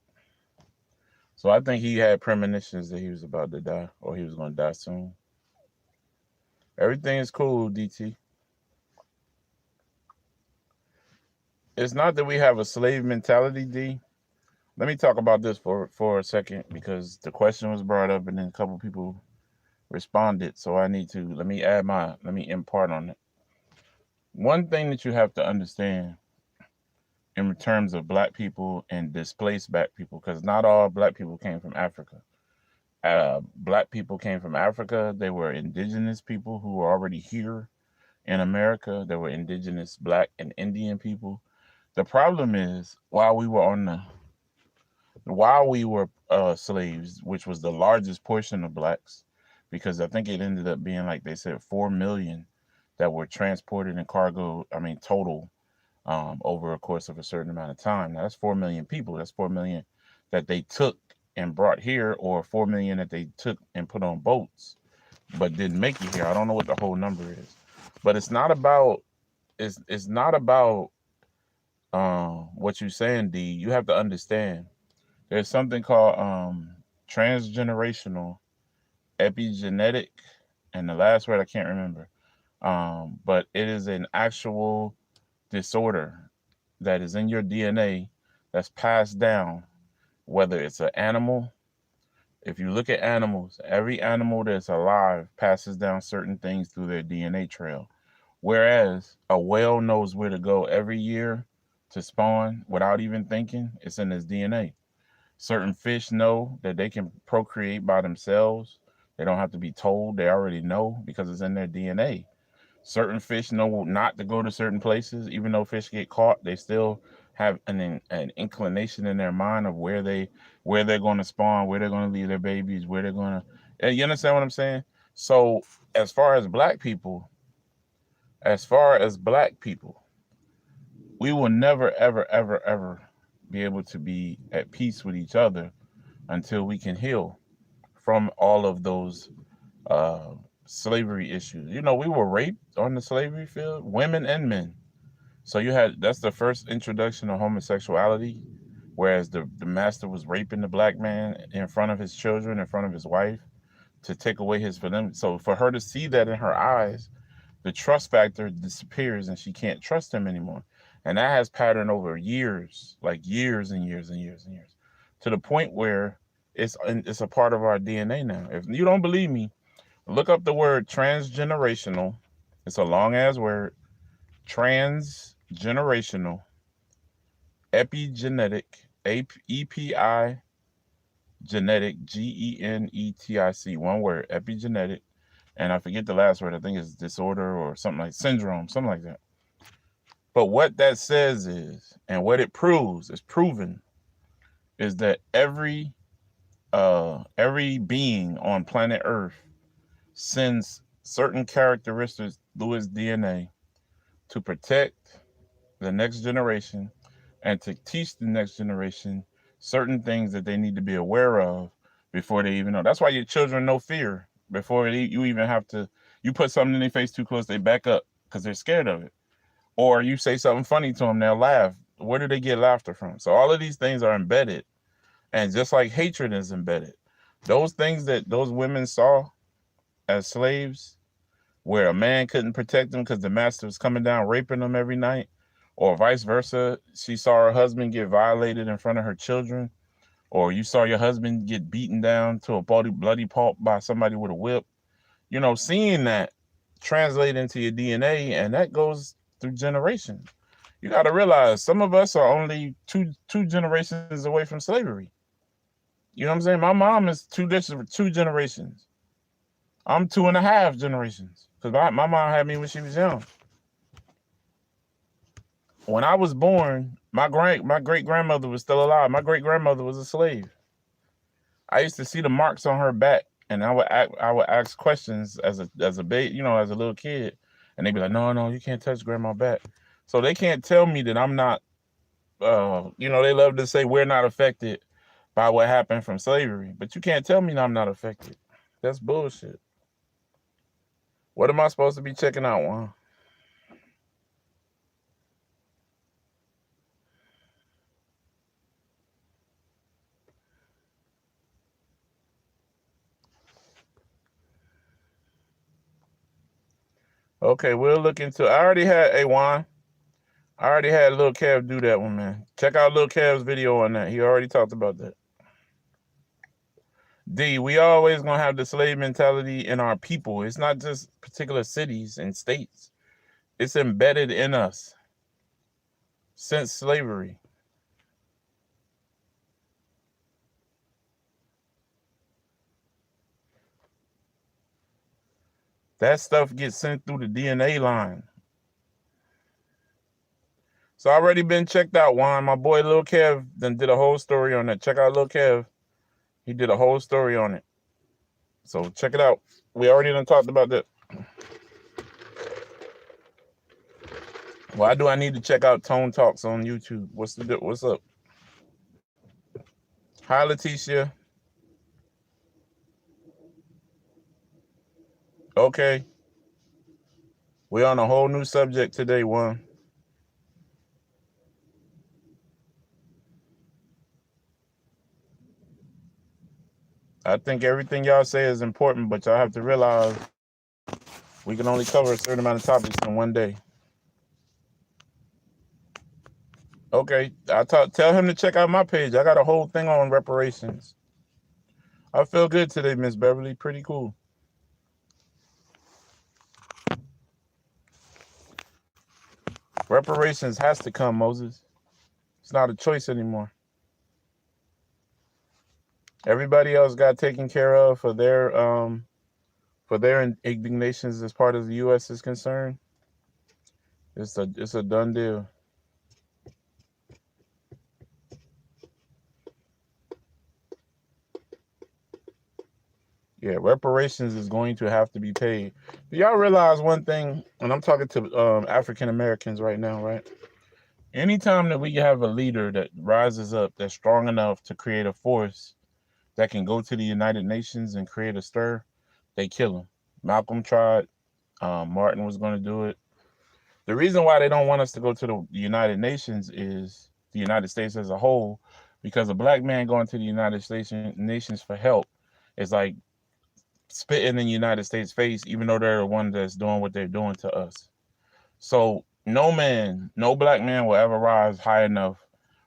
So I think he had premonitions that he was about to die or he was going to die soon. Everything is cool, DT. It's not that we have a slave mentality, D. Let me talk about this for a second because the question was brought up and then a couple people responded. So I need to let me impart on it. One thing that you have to understand in terms of black people and displaced black people, because not all black people came from Africa. Black people came from Africa. They were indigenous people who were already here in America. There were indigenous black and Indian people. The problem is while we were slaves, which was the largest portion of blacks, because I think it ended up being like they said 4 million that were transported in cargo. I mean total over a course of a certain amount of time. Now that's 4 million people. That's 4 million that they took and brought here, or 4 million that they took and put on boats, but didn't make it here. I don't know what the whole number is, but it's not about what you're saying, D. You have to understand. There's something called transgenerational epigenetic, and the last word I can't remember. But it is an actual disorder that is in your DNA that's passed down, whether it's an animal. If you look at animals, every animal that's alive passes down certain things through their DNA trail. Whereas a whale knows where to go every year to spawn without even thinking, it's in his DNA. Certain fish know that they can procreate by themselves. They don't have to be told. They already know because it's in their DNA. Certain fish know not to go to certain places. Even though fish get caught, they still have an inclination in their mind of where they're going to spawn, where they're going to leave their babies, where they're going to. You understand what I'm saying? So as far as black people, we will never, ever, ever, ever be able to be at peace with each other until we can heal from all of those slavery issues. You know, we were raped on the slavery field, women and men. So that's the first introduction of homosexuality, whereas the master was raping the black man in front of his children, in front of his wife, to take away his freedom. So for her to see that in her eyes, the trust factor disappears and she can't trust him anymore. And that has patterned over years, like years and years and years and years, to the point where it's a part of our DNA now. If you don't believe me, look up the word transgenerational. It's a long ass word. Transgenerational epigenetic, EPI genetic, GENETIC, one word, epigenetic. And I forget the last word. I think it's disorder or something like syndrome, something like that. But what that says is, and what it proves, is proven, is that every being on planet Earth sends certain characteristics through its DNA to protect the next generation and to teach the next generation certain things that they need to be aware of before they even know. That's why your children know fear before you even have to. You put something in their face too close, they back up because they're scared of it. Or you say something funny to them, they'll laugh where do they get laughter from? So all of these things are embedded, and just like hatred is embedded, those things that those women saw as slaves, where a man couldn't protect them because the master was coming down raping them every night, or vice versa, she saw her husband get violated in front of her children, or you saw your husband get beaten down to a bloody pulp by somebody with a whip. You know, seeing that translate into your DNA, and that goes through generations. You got to realize some of us are only two generations away from slavery. You know what I'm saying? My mom is two generations. I'm 2.5 generations because my mom had me when she was young. When I was born, my great grandmother was still alive. My great grandmother was a slave. I used to see the marks on her back, and I would ask questions as a baby, you know, as a little kid, and they'd be like, "No, you can't touch grandma's back." So they can't tell me that I'm not. You know, they love to say we're not affected by what happened from slavery, but you can't tell me I'm not affected. That's bullshit. What am I supposed to be checking out, Juan? Okay, we'll look into. I already had Juan. I already had Lil Kev do that one, man. Check out Lil Kev's video on that. He already talked about that. D, we always gonna have the slave mentality in our people. It's not just particular cities and states. It's embedded in us since slavery. That stuff gets sent through the DNA line. It's already been checked out, Juan. My boy Lil Kev then did a whole story on that. Check out Lil Kev. He did a whole story on it. So check it out. We already done talked about that. Why do I need to check out Tone Talks on YouTube? What's up? Hi, Leticia. Okay. We're on a whole new subject today, Juan. I think everything y'all say is important, but y'all have to realize we can only cover a certain amount of topics in one day. Okay, tell him to check out my page. I got a whole thing on reparations. I feel good today, Miss Beverly. Pretty cool. Reparations has to come, Moses. It's not a choice anymore. Everybody else got taken care of for their indignations as part of the U.S. is concerned. It's a done deal. Yeah, reparations is going to have to be paid. Do y'all realize one thing? And I'm talking to African Americans right now, right? Anytime that we have a leader that rises up, that's strong enough to create a force that can go to the United Nations and create a stir, they kill him. Malcolm tried. Martin was going to do it. The reason why they don't want us to go to the United Nations is the United States as a whole, because a black man going to the United Nations for help is like spitting in the United States face, even though they're the one that's doing what they're doing to us. So no black man will ever rise high enough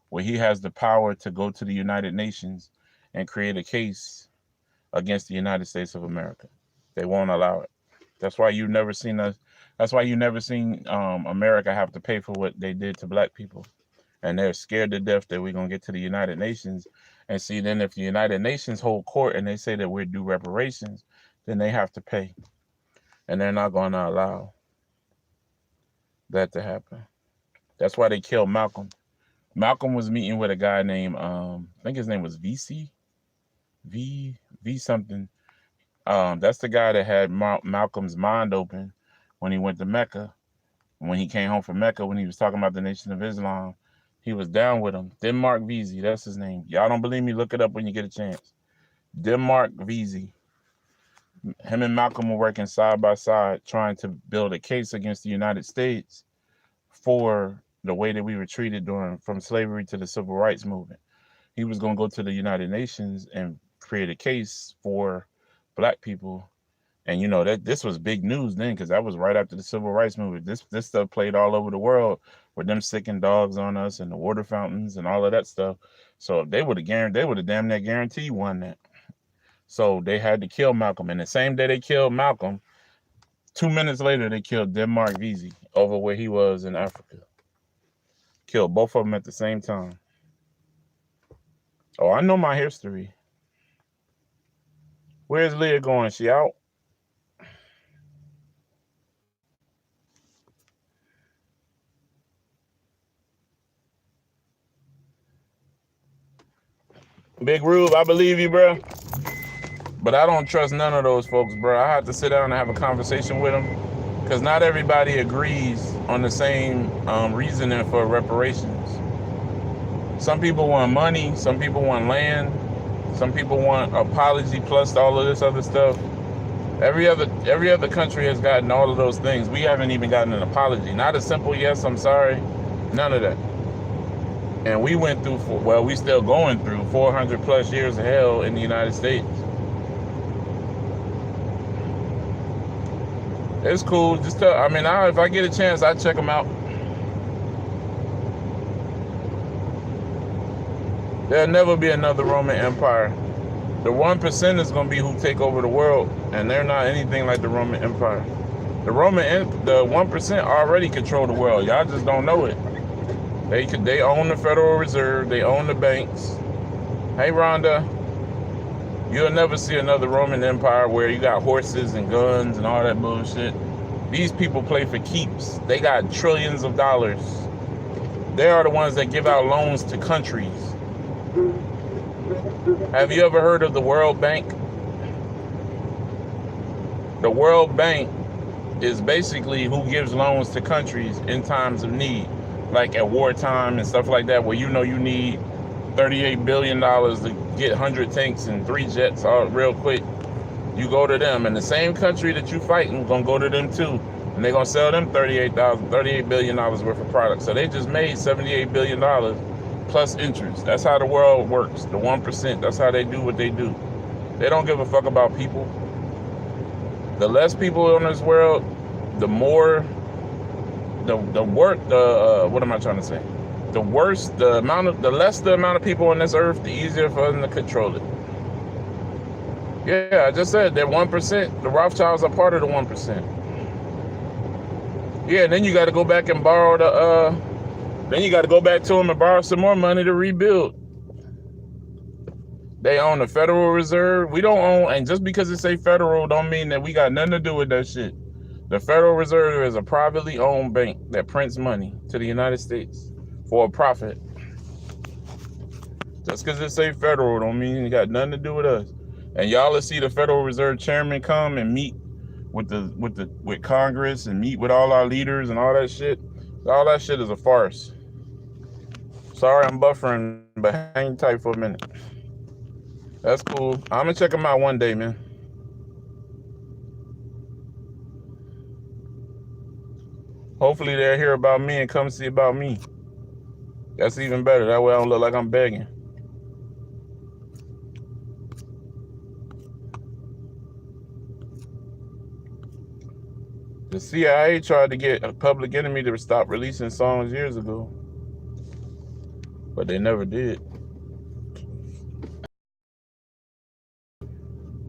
where he has the power to go to the United Nations and create a case against the United States of America. They won't allow it. That's why you've never seen us. That's why you never seen America have to pay for what they did to black people. And they're scared to death that we're going to get to the United Nations. And see, then if the United Nations hold court and they say that we're due reparations, then they have to pay. And they're not going to allow that to happen. That's why they killed Malcolm. Malcolm was meeting with a guy named, I think his name was VC. V something. That's the guy that had Malcolm's mind open when he went to Mecca. When he came home from Mecca, when he was talking about the Nation of Islam, he was down with him. Denmark Vesey, that's his name. Y'all don't believe me? Look it up when you get a chance. Denmark Vesey. Him and Malcolm were working side by side, trying to build a case against the United States for the way that we were treated during from slavery to the civil rights movement. He was going to go to the United Nations and create a case for black people. And you know that this was big news then, because that was right after the civil rights movement. This stuff played all over the world with them sicking dogs on us and the water fountains and all of that stuff. So they would have damn near guaranteed won that. So they had to kill Malcolm. And the same day they killed Malcolm, 2 minutes later they killed Denmark Vesey over where he was in Africa. Killed both of them at the same time. Oh, I know my history. Where's Leah going? She out? Big Rube, I believe you, bro. But I don't trust none of those folks, bro. I have to sit down and have a conversation with them, because not everybody agrees on the same reasoning for reparations. Some people want money. Some people want land. Some people want apology plus all of this other stuff. Every other country has gotten all of those things. We haven't even gotten an apology. Not a simple yes, I'm sorry. None of that. And we went through, we still going through 400 plus years of hell in the United States. It's cool. Just if I get a chance, I check them out. There'll never be another Roman Empire. The 1% is going to be who take over the world, and they're not anything like the Roman Empire. The 1% already control the world. Y'all just don't know it. They own the Federal Reserve. They own the banks. Hey, Rhonda, you'll never see another Roman Empire where you got horses and guns and all that bullshit. These people play for keeps. They got trillions of dollars. They are the ones that give out loans to countries. Have you ever heard of the World Bank? The World Bank is basically who gives loans to countries in times of need, like at wartime and stuff like that, where you know you need $38 billion to get 100 tanks and 3 jets all real quick. You go to them, and the same country that you fighting gonna go to them too, and they're gonna sell them $38 billion worth of products. So they just made $78 billion plus interest. That's how the world works. The 1%. That's how they do what they do. They don't give a fuck about people. The less people in this world, the more what am I trying to say? The less the amount of people on this earth, the easier for them to control it. Yeah, I just said they're 1%. The Rothschilds are part of the 1%. Yeah, and then you got to go back and borrow then you got to go back to them and borrow some more money to rebuild. They own the Federal Reserve. We don't own, and just because it say federal don't mean that we got nothing to do with that shit. The Federal Reserve is a privately owned bank that prints money to the United States for a profit. Just because it say federal don't mean it got nothing to do with us. And y'all will see the Federal Reserve chairman come and meet with Congress and meet with all our leaders and all that shit. All that shit is a farce. Sorry, I'm buffering, but hang tight for a minute. That's cool. I'm gonna check them out one day, man. Hopefully they'll hear about me and come see about me. That's even better. That way I don't look like I'm begging. The CIA tried to get a Public Enemy to stop releasing songs years ago, but they never did.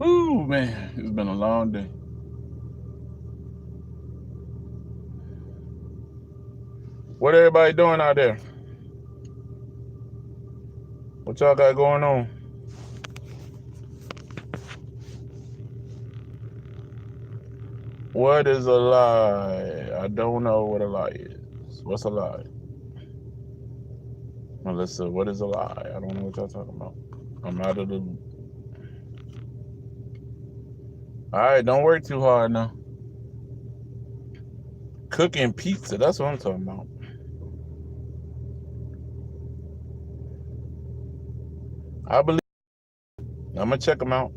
Ooh, man, it's been a long day. What everybody doing out there? What y'all got going on? What is a lie? I don't know what a lie is. What's a lie? Melissa, what is a lie? I don't know what y'all talking about. I'm out of the... All right, don't work too hard now. Cooking pizza, that's what I'm talking about. I believe... I'm gonna check them out.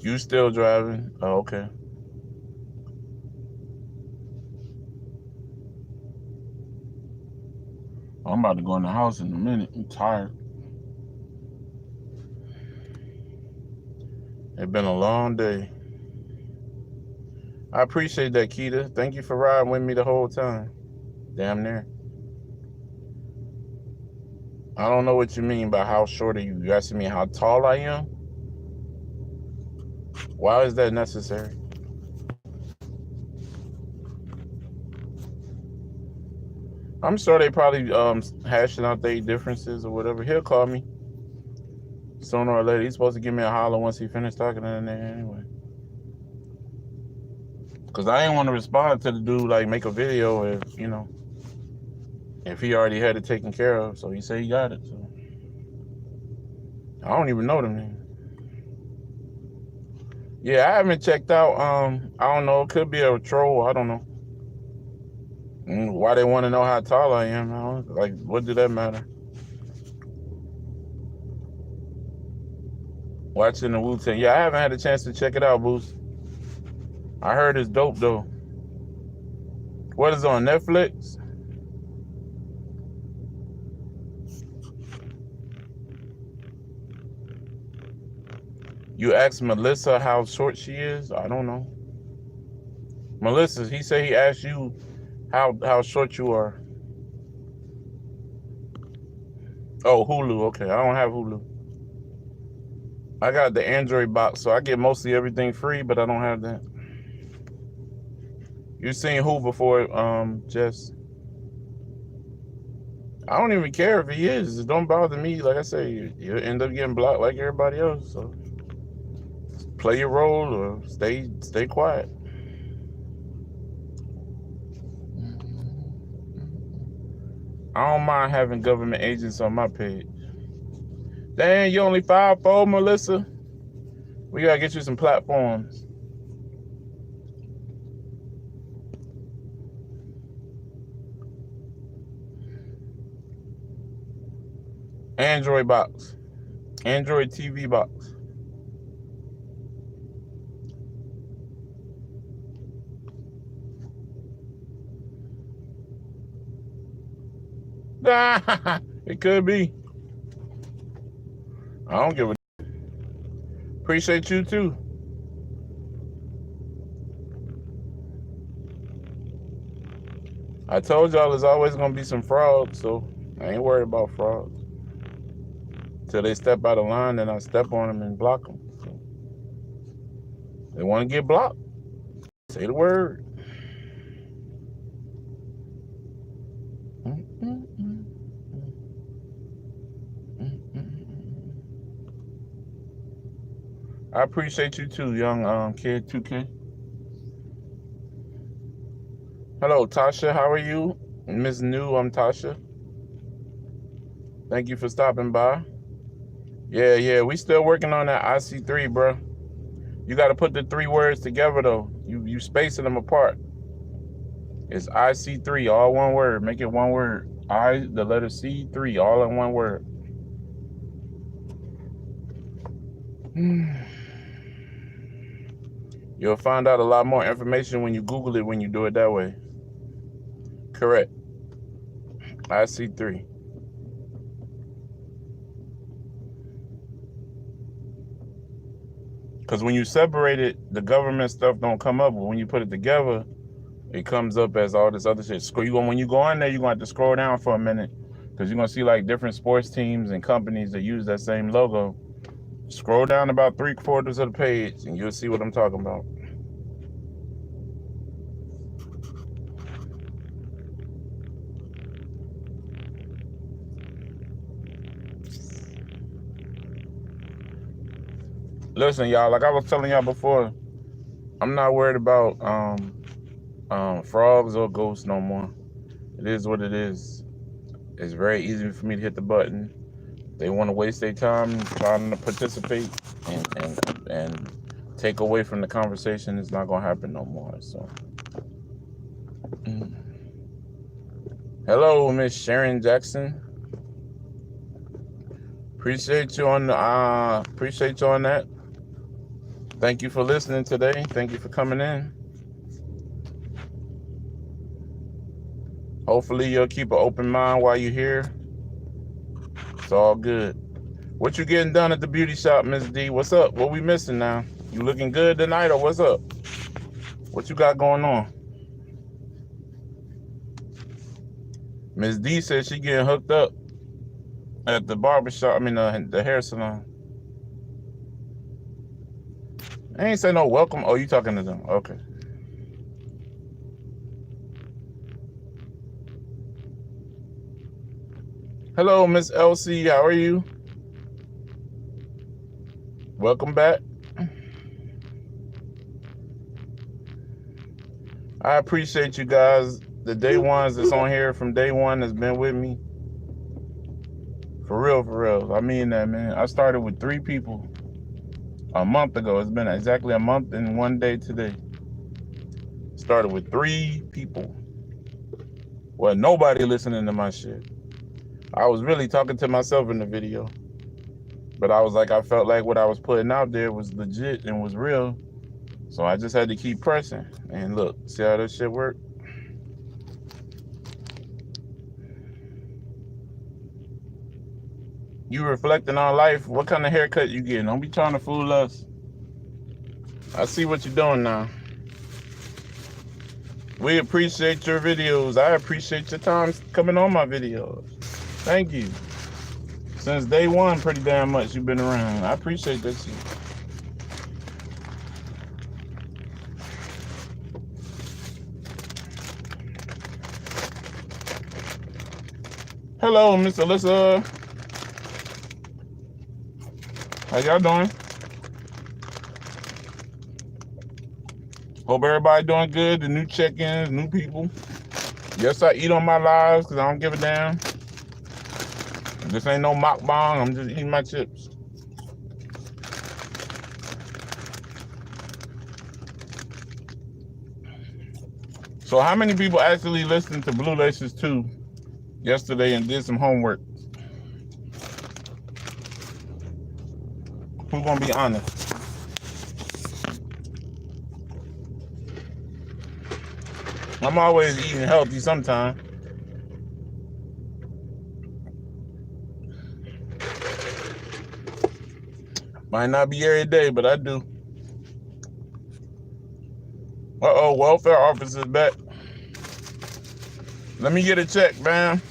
You still driving? Oh, okay. I'm about to go in the house in a minute. I'm tired. It's been a long day. I appreciate that, Keita. Thank you for riding with me the whole time. Damn near. I don't know what you mean by how short are you. You asking me how tall I am? Why is that necessary? I'm sure they probably hashing out their differences or whatever. He'll call me sooner or later. He's supposed to give me a holler once he finished talking in there anyway. Cause I ain't want to respond to the dude like make a video if if he already had it taken care of. So he said he got it. So I don't even know the man. Yeah, I haven't checked out. I don't know. It could be a troll. I don't know. Why they want to know how tall I am? Like, what did that matter? Watching the Wu-Tang. Yeah, I haven't had a chance to check it out, Boost. I heard it's dope though. What is it, on Netflix? You asked Melissa how short she is? I don't know. Melissa, he said he asked you how short you are. Oh, Hulu. Okay, I don't have Hulu. I got the Android box, so I get mostly everything free, but I don't have that. You seen who before, Jess? I don't even care if he is. It don't bother me. Like I say, you end up getting blocked like everybody else. So play your role or stay quiet. I don't mind having government agents on my page. Dang, you only 5'4", Melissa? We gotta get you some platforms. Android box. Android TV box. It could be. I don't give a. Appreciate you too. I told y'all there's always gonna be some frogs, so I ain't worried about frogs. Till they step out of line, then I step on them and block them. So they want to get blocked. Say the word. I appreciate you too, young kid 2K. Hello, Tasha. How are you? Miss New, I'm Tasha. Thank you for stopping by. Yeah, we still working on that IC3, bro. You got to put the 3 words together, though. You spacing them apart. It's IC3, all one word. Make it one word. The letter C, 3, all in one word. You'll find out a lot more information when you Google it when you do it that way. Correct. IC3. Because when you separate it, the government stuff don't come up. But when you put it together, it comes up as all this other shit. When you go on there, you're going to have to scroll down for a minute. Because you're going to see like different sports teams and companies that use that same logo. Scroll down about 3/4 of the page and you'll see what I'm talking about. Listen, y'all, like I was telling y'all before, I'm not worried about frogs or ghosts no more. It is what it is. It's very easy for me to hit the button. They want to waste their time trying to participate and take away from the conversation. It's not gonna happen no more. So, hello, Miss Sharon Jackson. Appreciate you on that. Thank you for listening today. Thank you for coming in. Hopefully you'll keep an open mind while you're here. It's all good. What you getting done at the beauty shop, Miss D? What's up? What we missing now? You looking good tonight, or what's up? What you got going on? Miss D said she getting hooked up at the barbershop. I mean, the hair salon. I ain't say no welcome. Oh, you talking to them? Okay. Hello, Miss LC. How are you? Welcome back. I appreciate you guys. The day ones that's on here from day one has been with me. For real, for real. I mean that, man. I started with 3 people a month ago. It's been exactly a month and 1 day today. Started with 3 people. Well, nobody listening to my shit. I was really talking to myself in the video. But I was like, I felt like what I was putting out there was legit and was real. So I just had to keep pressing. And look, see how this shit worked? You reflecting on life. What kind of haircut you getting? Don't be trying to fool us. I see what you're doing now. We appreciate your videos. I appreciate your time coming on my videos. Thank you. Since day one, pretty damn much you've been around. I appreciate that shit. Hello, Miss Alyssa. How y'all doing? Hope everybody doing good. The new check-ins, new people. Yes, I eat on my lives because I don't give a damn. This ain't no mukbang. I'm just eating my chips. So how many people actually listened to Blue Laces 2 yesterday and did some homework? Who's gonna be honest? I'm always eating healthy sometime. Might not be every day, but I do. Uh-oh, welfare office is back. Let me get a check, man.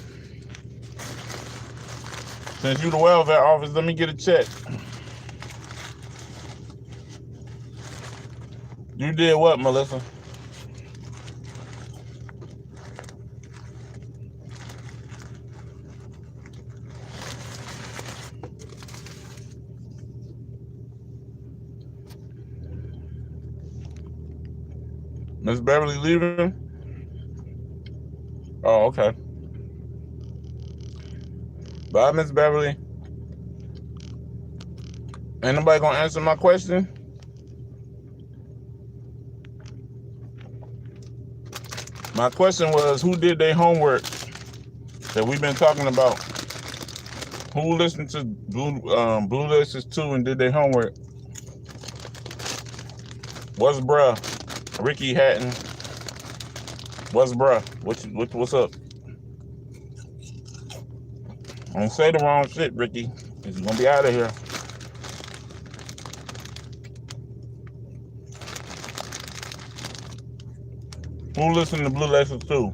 Since you the welfare office, let me get a check. You did what, Melissa? Miss Beverly leaving? Oh, okay. Bye, Miss Beverly. Ain't nobody gonna answer my question? My question was, who did their homework that we've been talking about? Who listened to Blue Laces 2 and did their homework? What's bruh? Ricky Hatton. What's bruh? What's up? Don't say the wrong shit, Ricky, because you're gonna be out of here. Who listened to Blue Laces 2?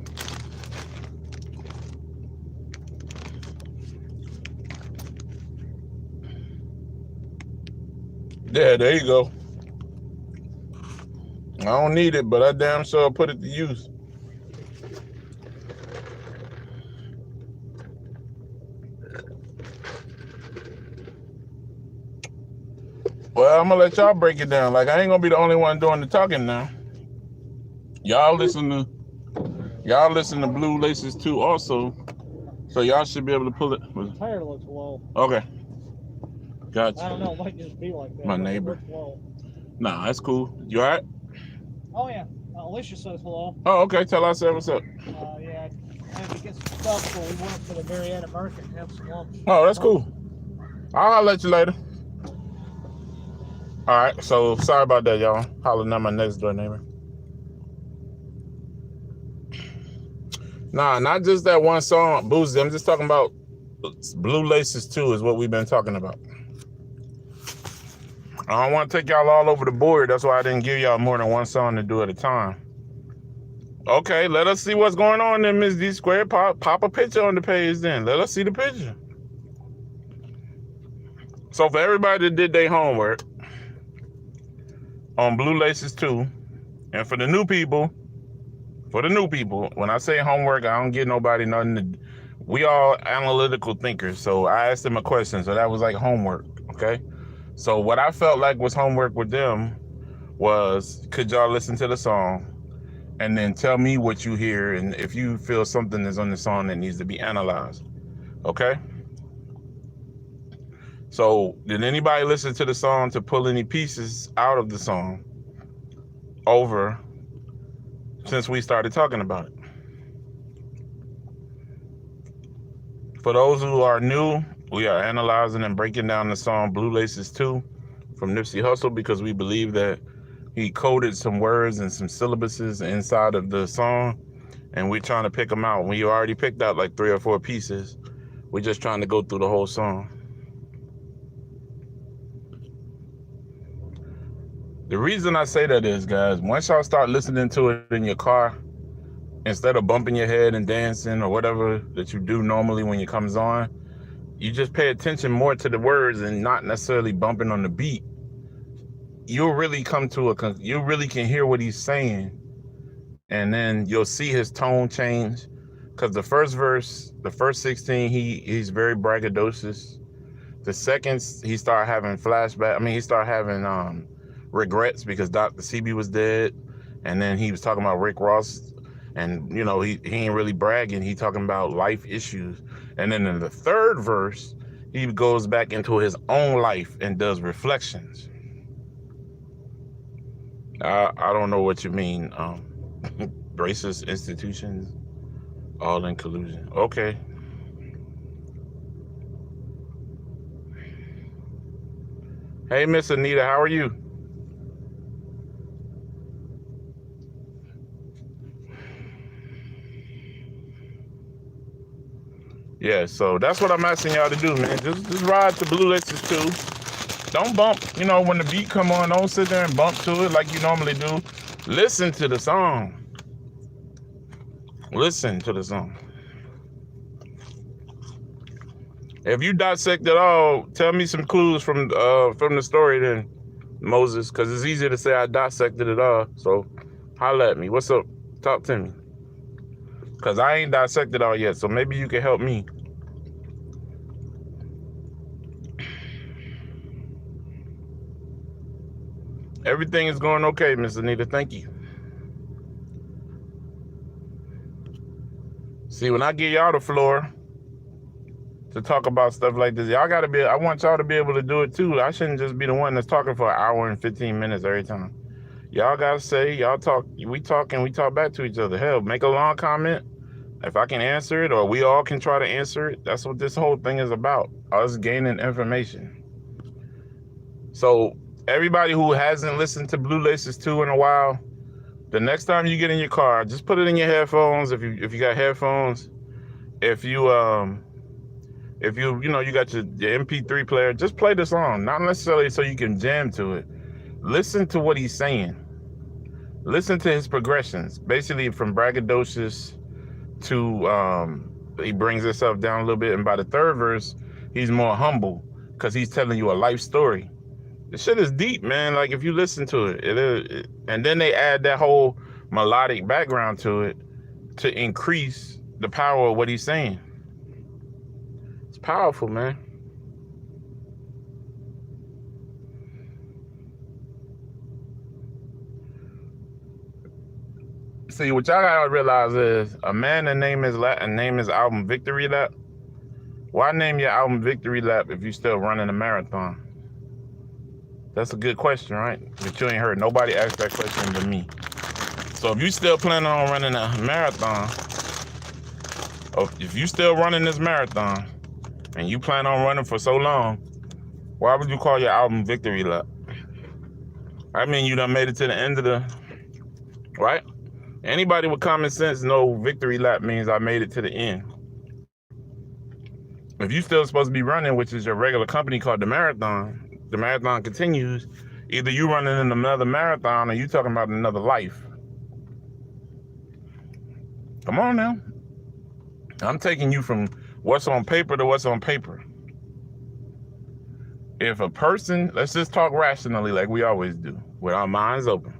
Yeah, there you go. I don't need it, but I damn sure put it to use. Well, I'm gonna let y'all break it down. Like, I ain't gonna be the only one doing the talking now. Y'all listen to Blue Laces 2 also, so y'all should be able to pull it. The tire looks low. Okay. Gotcha. I don't know, it might just be like that. My neighbor. Nah, that's cool. You all right? Oh, yeah. Alicia says hello. Oh, okay. Tell us what's up. Yeah, I had to get some stuff, so we went up to the Marietta Market and have some lunch. Oh, that's cool. I'll let you later. All right, so sorry about that, y'all. Hollering at my next door neighbor. Nah, not just that one song, Boozy. I'm just talking about Blue Laces 2 is what we've been talking about. I don't want to take y'all all over the board. That's why I didn't give y'all more than one song to do at a time. Okay, let us see what's going on then, Miss D Squared. Pop a picture on the page then. Let us see the picture. So for everybody that did their homework on Blue Laces 2, and for the new people, when I say homework, I don't give nobody nothing to, we all analytical thinkers. So I asked them a question. So that was like homework, okay? So what I felt like was homework with them was, could y'all listen to the song and then tell me what you hear and if you feel something is on the song that needs to be analyzed, okay? So did anybody listen to the song to pull any pieces out of the song over since we started talking about it? For those who are new, we are analyzing and breaking down the song Blue Laces 2 from Nipsey Hussle because we believe that he coded some words and some syllabuses inside of the song, and we're trying to pick them out. We already picked out like 3 or 4 pieces. We're just trying to go through the whole song. The reason I say that is, guys, once y'all start listening to it in your car, instead of bumping your head and dancing or whatever that you do normally when it comes on, you just pay attention more to the words and not necessarily bumping on the beat. You'll really come to you really can hear what he's saying. And then you'll see his tone change. Because the first verse, the first 16, he's very braggadocious. The second, he started having flashback. I mean, he started having regrets because Dr. CB was dead. And then he was talking about Rick Ross. And, you know, he ain't really bragging. He talking about life issues. And then in the third verse, he goes back into his own life and does reflections. I don't know what you mean. Racist institutions, all in collusion. Okay. Hey, Miss Anita, how are you? Yeah, so that's what I'm asking y'all to do, man. Just ride to Blue Laces 2. Don't bump, you know, when the beat come on, don't sit there and bump to it like you normally do. Listen to the song. Listen to the song. If you dissect it all, tell me some clues from the story then, Moses, because it's easy to say I dissected it all. So holla at me. What's up? Talk to me. Because I ain't dissected all yet, so maybe you can help me. Everything is going okay, Miss Anita. Thank you. See, when I give y'all the floor to talk about stuff like this, y'all gotta be, I want y'all to be able to do it too. I shouldn't just be the one that's talking for an hour and 15 minutes every time. Y'all gotta say, y'all talk, we talk and we talk back to each other. Hell, make a long comment. If I can answer it, or we all can try to answer it, that's what this whole thing is about. Us gaining information. So everybody who hasn't listened to Blue Laces 2 in a while, the next time you get in your car, just put it in your headphones. If you got headphones, if you got your MP3 player, just play the song. Not necessarily so you can jam to it. Listen to what he's saying. Listen to his progressions. Basically from braggadocious to he brings himself down a little bit, and by the third verse, he's more humble because he's telling you a life story. The shit is deep, man. Like if you listen to it, and then they add that whole melodic background to it to increase the power of what he's saying. It's powerful, man. See, what y'all gotta realize is a man that name his album Victory Lap. Why name your album Victory Lap if you still running a marathon? That's a good question, right? But you ain't heard nobody ask that question but me. So if you still planning on running a marathon, or if you still running this marathon and you plan on running for so long, why would you call your album Victory Lap? I mean, you done made it to the end of the, right? Anybody with common sense know victory lap means I made it to the end. If you still supposed to be running, which is your regular company called the marathon continues. Either you running in another marathon or you talking about another life. Come on now. I'm taking you from what's on paper to what's on paper. If a person, let's just talk rationally like we always do, with our minds open.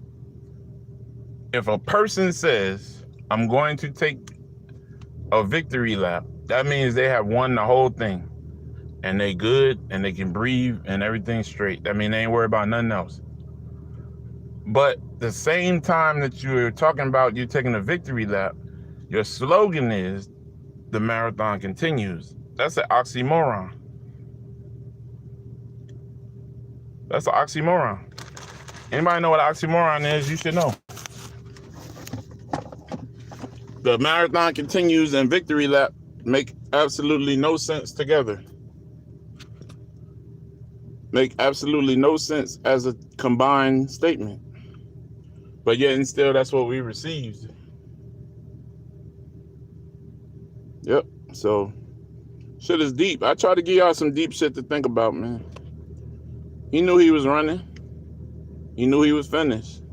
If a person says, I'm going to take a victory lap, that means they have won the whole thing. And they good and they can breathe and everything's straight. That means they ain't worried about nothing else. But the same time that you're talking about you taking a victory lap, your slogan is the marathon continues. That's an oxymoron. That's an oxymoron. Anybody know what an oxymoron is? You should know. The marathon continues and victory lap make absolutely no sense together. Make absolutely no sense as a combined statement. But yet and still, that's what we received. Yep. So, shit is deep. I try to give y'all some deep shit to think about, man. He knew he was running. He knew he was finished.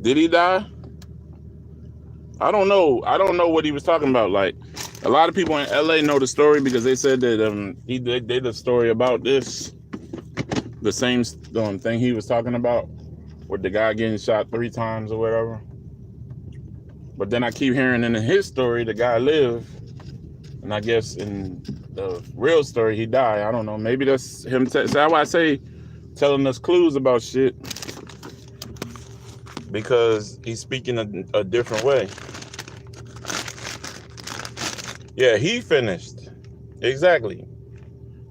Did he die? I don't know. I don't know what he was talking about. Like, a lot of people in LA know the story because they said that he did a story about this. The same thing he was talking about with the guy getting shot 3 times or whatever. But then I keep hearing in his story, the guy lived. And I guess in the real story, he died. I don't know. Maybe that's him. So that's why I say telling us clues about shit. Because he's speaking a different way. Yeah, he finished. Exactly.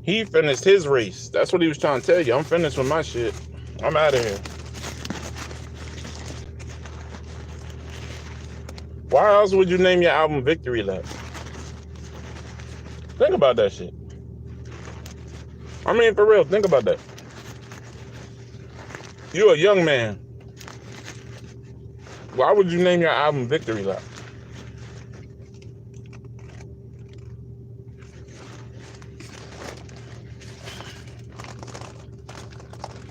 He finished his race. That's what he was trying to tell you. I'm finished with my shit. I'm out of here. Why else would you name your album Victory Lap? Think about that shit. I mean, for real, think about that. You're a young man. Why would you name your album Victory Lap?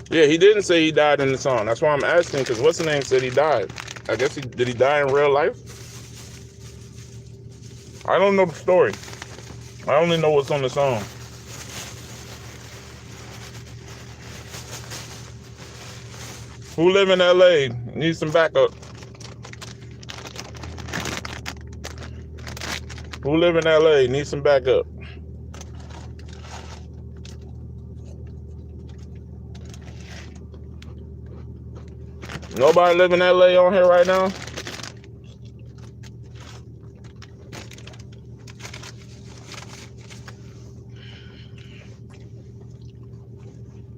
Yeah, he didn't say he died in the song. That's why I'm asking, because what's the name said he died. I guess did he die in real life? I don't know the story. I only know what's on the song. Who live in LA needs some backup? Who live in LA needs some backup? Nobody live in LA on here right now?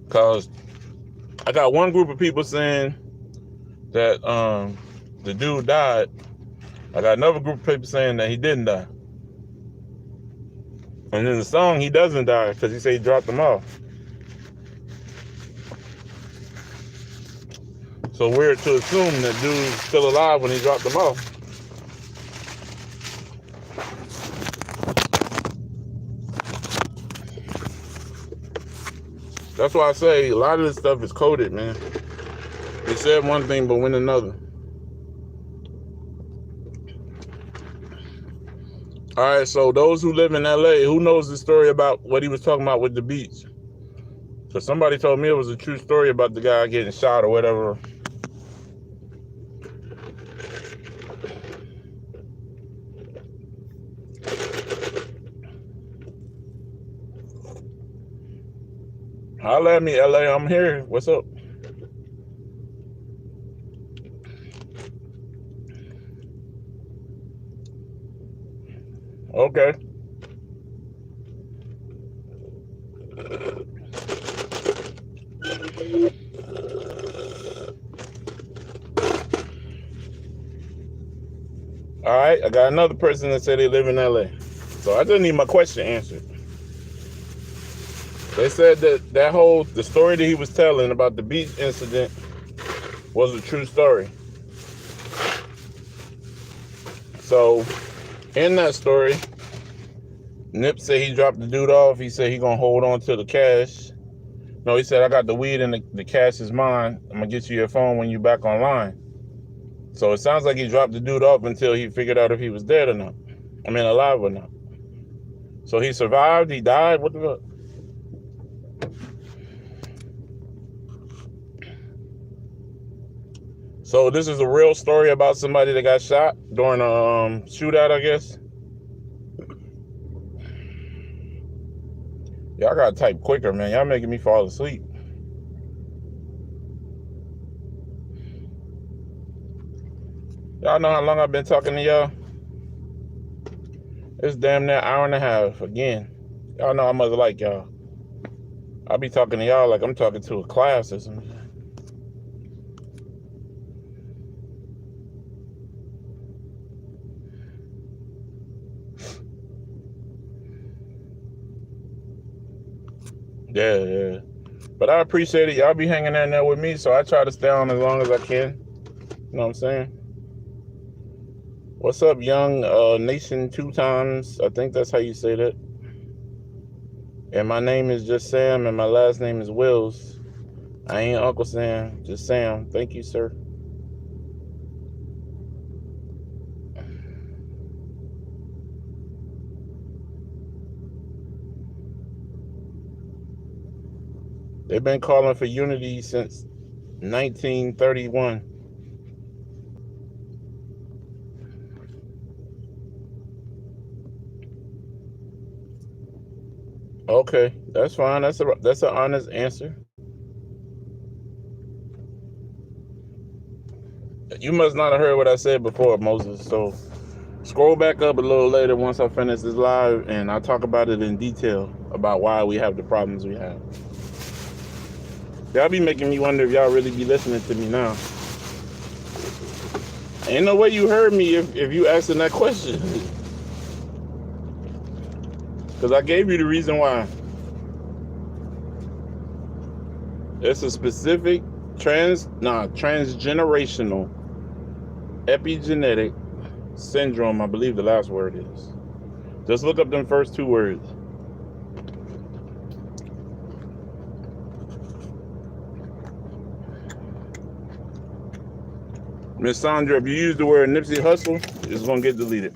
Cause I got one group of people saying that the dude died. I got another group of people saying that he didn't die. And in the song, he doesn't die because he said he dropped them off. So weird to assume that dude's still alive when he dropped them off. That's why I say a lot of this stuff is coded, man. They said one thing but went another. All right, so those who live in LA, who knows the story about what he was talking about with the beach? So somebody told me it was a true story about the guy getting shot or whatever. Holla at me, LA, I'm here. What's up? Okay. All right, I got another person that said they live in LA. So I just need my question answered. They said that the story that he was telling about the beach incident was a true story. So in that story, Nip said he dropped the dude off. He said he gonna hold on to the cash. No, he said, I got the weed and the cash is mine. I'm gonna get you your phone when you back online. So it sounds like he dropped the dude off until he figured out if he was dead or not. I mean, alive or not. So he survived, he died, what the fuck? So this is a real story about somebody that got shot during a shootout, I guess. Y'all gotta type quicker, man. Y'all making me fall asleep. Y'all know how long I've been talking to y'all? It's damn near an hour and a half again. Y'all know how much I like y'all. I be talking to y'all like I'm talking to a class or something. Yeah. But I appreciate it. Y'all be hanging in there with me, so I try to stay on as long as I can. You know what I'm saying? What's up, young nation 2 times? I think that's how you say that. And my name is just Sam, and my last name is Wills. I ain't Uncle Sam, just Sam. Thank you, sir. They've been calling for unity since 1931. Okay, that's fine. That's an honest answer. You must not have heard what I said before, Moses. So scroll back up a little later once I finish this live, and I'll talk about it in detail about why we have the problems we have. Y'all be making me wonder if y'all really be listening to me now. Ain't no way you heard me if you asking that question. Because I gave you the reason why. It's a specific transgenerational epigenetic syndrome, I believe the last word is. Just look up them first 2 words. Miss Sandra, if you use the word Nipsey Hussle, it's going to get deleted.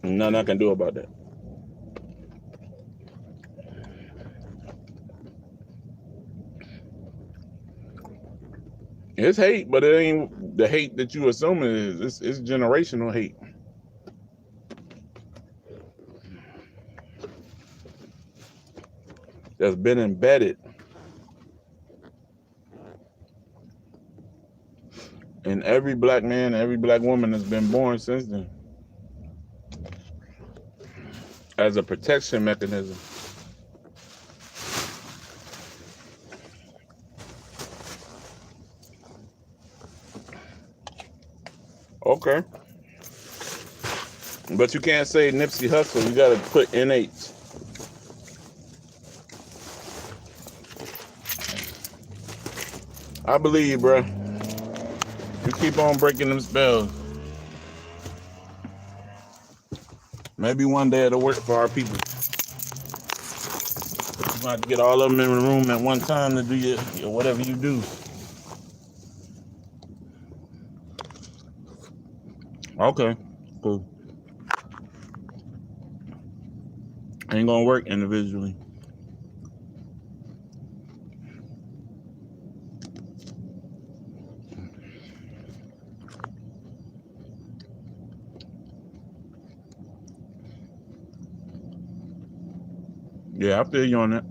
Nothing I can do about that. It's hate, but it ain't the hate that you assuming is. It's generational hate. That's been embedded in every black man, every black woman that's been born since then, as a protection mechanism. Okay. But you can't say Nipsey Hussle, you gotta put NH. I believe you, bro. You keep on breaking them spells. Maybe one day it'll work for our people. You have to get all of them in the room at one time to do your whatever you do. Okay, cool. Ain't gonna work individually. Yeah, I feel you on that.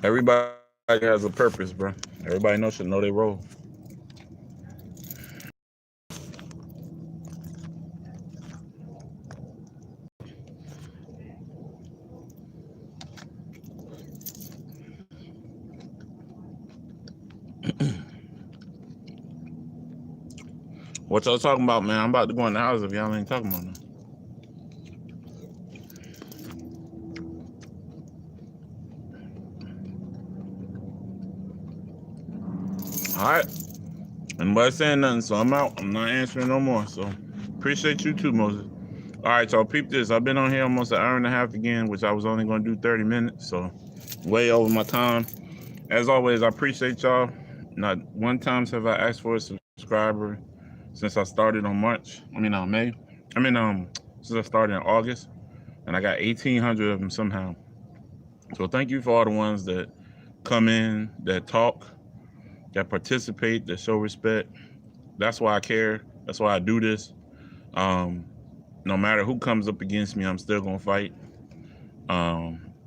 Everybody has a purpose, bro. Everybody should know their role. What y'all talking about, man? I'm about to go in the house if y'all ain't talking about nothing. All right. Nobody's saying nothing, so I'm out. I'm not answering no more. So appreciate you too, Moses. All right, y'all, peep this. I've been on here almost an hour and a half again, which I was only going to do 30 minutes, so way over my time. As always, I appreciate y'all. Not one time have I asked for a subscriber since I started on May. Since I started in August, and I got 1,800 of them somehow. So thank you for all the ones that come in, that talk, that participate, that show respect. That's why I care. That's why I do this. No matter who comes up against me, I'm still gonna fight.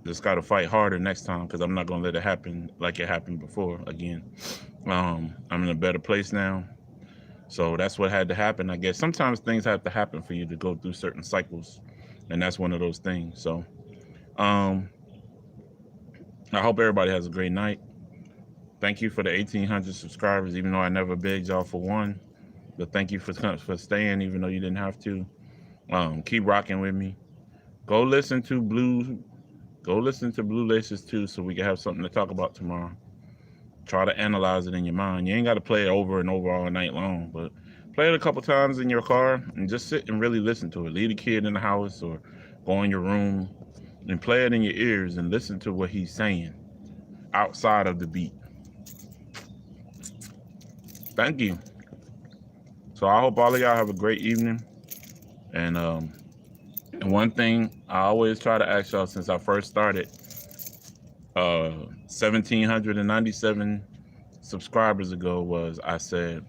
Just gotta fight harder next time because I'm not gonna let it happen like it happened before again. I'm in a better place now. So that's what had to happen. I guess sometimes things have to happen for you to go through certain cycles. And that's one of those things. So I hope everybody has a great night. Thank you for the 1,800 subscribers, even though I never begged y'all for one. But thank you for staying, even though you didn't have to. Keep rocking with me. Go listen to Blue Laces too, so we can have something to talk about tomorrow. Try to analyze it in your mind. You ain't got to play it over and over all night long, but play it a couple times in your car and just sit and really listen to it. Leave the kid in the house or go in your room and play it in your ears and listen to what he's saying outside of the beat. Thank you. So I hope all of y'all have a great evening. And one thing I always try to ask y'all since I first started, 1,797 subscribers ago was, I said,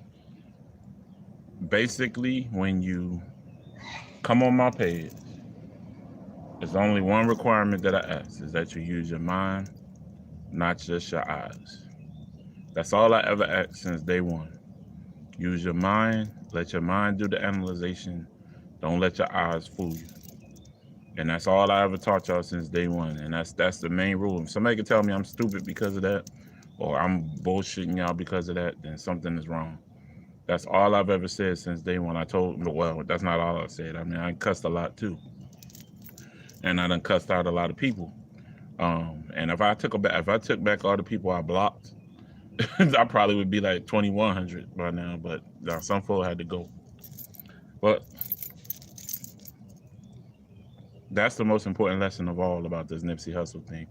basically when you come on my page, there's only one requirement that I ask, is that you use your mind, not just your eyes. That's all I ever asked since day one. Use your mind, let your mind do the analyzation. Don't let your eyes fool you. And that's all I ever taught y'all since day one. And that's the main rule. If somebody can tell me I'm stupid because of that, or I'm bullshitting y'all because of that, then something is wrong. That's all I've ever said since day one. Well, that's not all I said. I mean, I cussed a lot too. And I done cussed out a lot of people. And if I took back all the people I blocked, I probably would be like 2,100 by now, but some folk had to go. But that's the most important lesson of all about this Nipsey Hussle thing.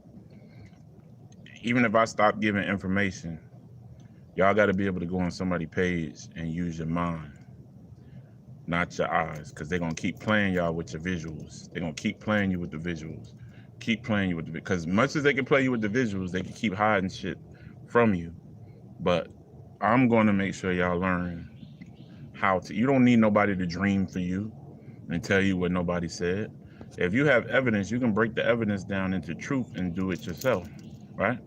Even if I stop giving information, y'all got to be able to go on somebody's page and use your mind, not your eyes, because they're going to keep playing y'all with your visuals. They're going to keep playing you with the visuals. Keep playing you with the, because much as they can play you with the visuals, they can keep hiding shit from you. But I'm going to make sure y'all learn how to. You don't need nobody to dream for you and tell you what nobody said. If you have evidence, you can break the evidence down into truth and do it yourself, right?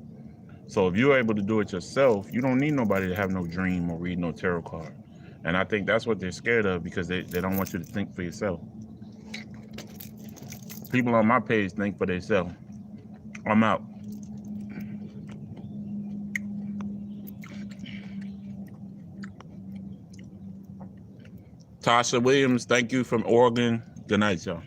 So if you're able to do it yourself, you don't need nobody to have no dream or read no tarot card. And I think that's what they're scared of, because they don't want you to think for yourself. People on my page think for themselves. I'm out. Tasha Williams, thank you from Oregon. Good night, y'all.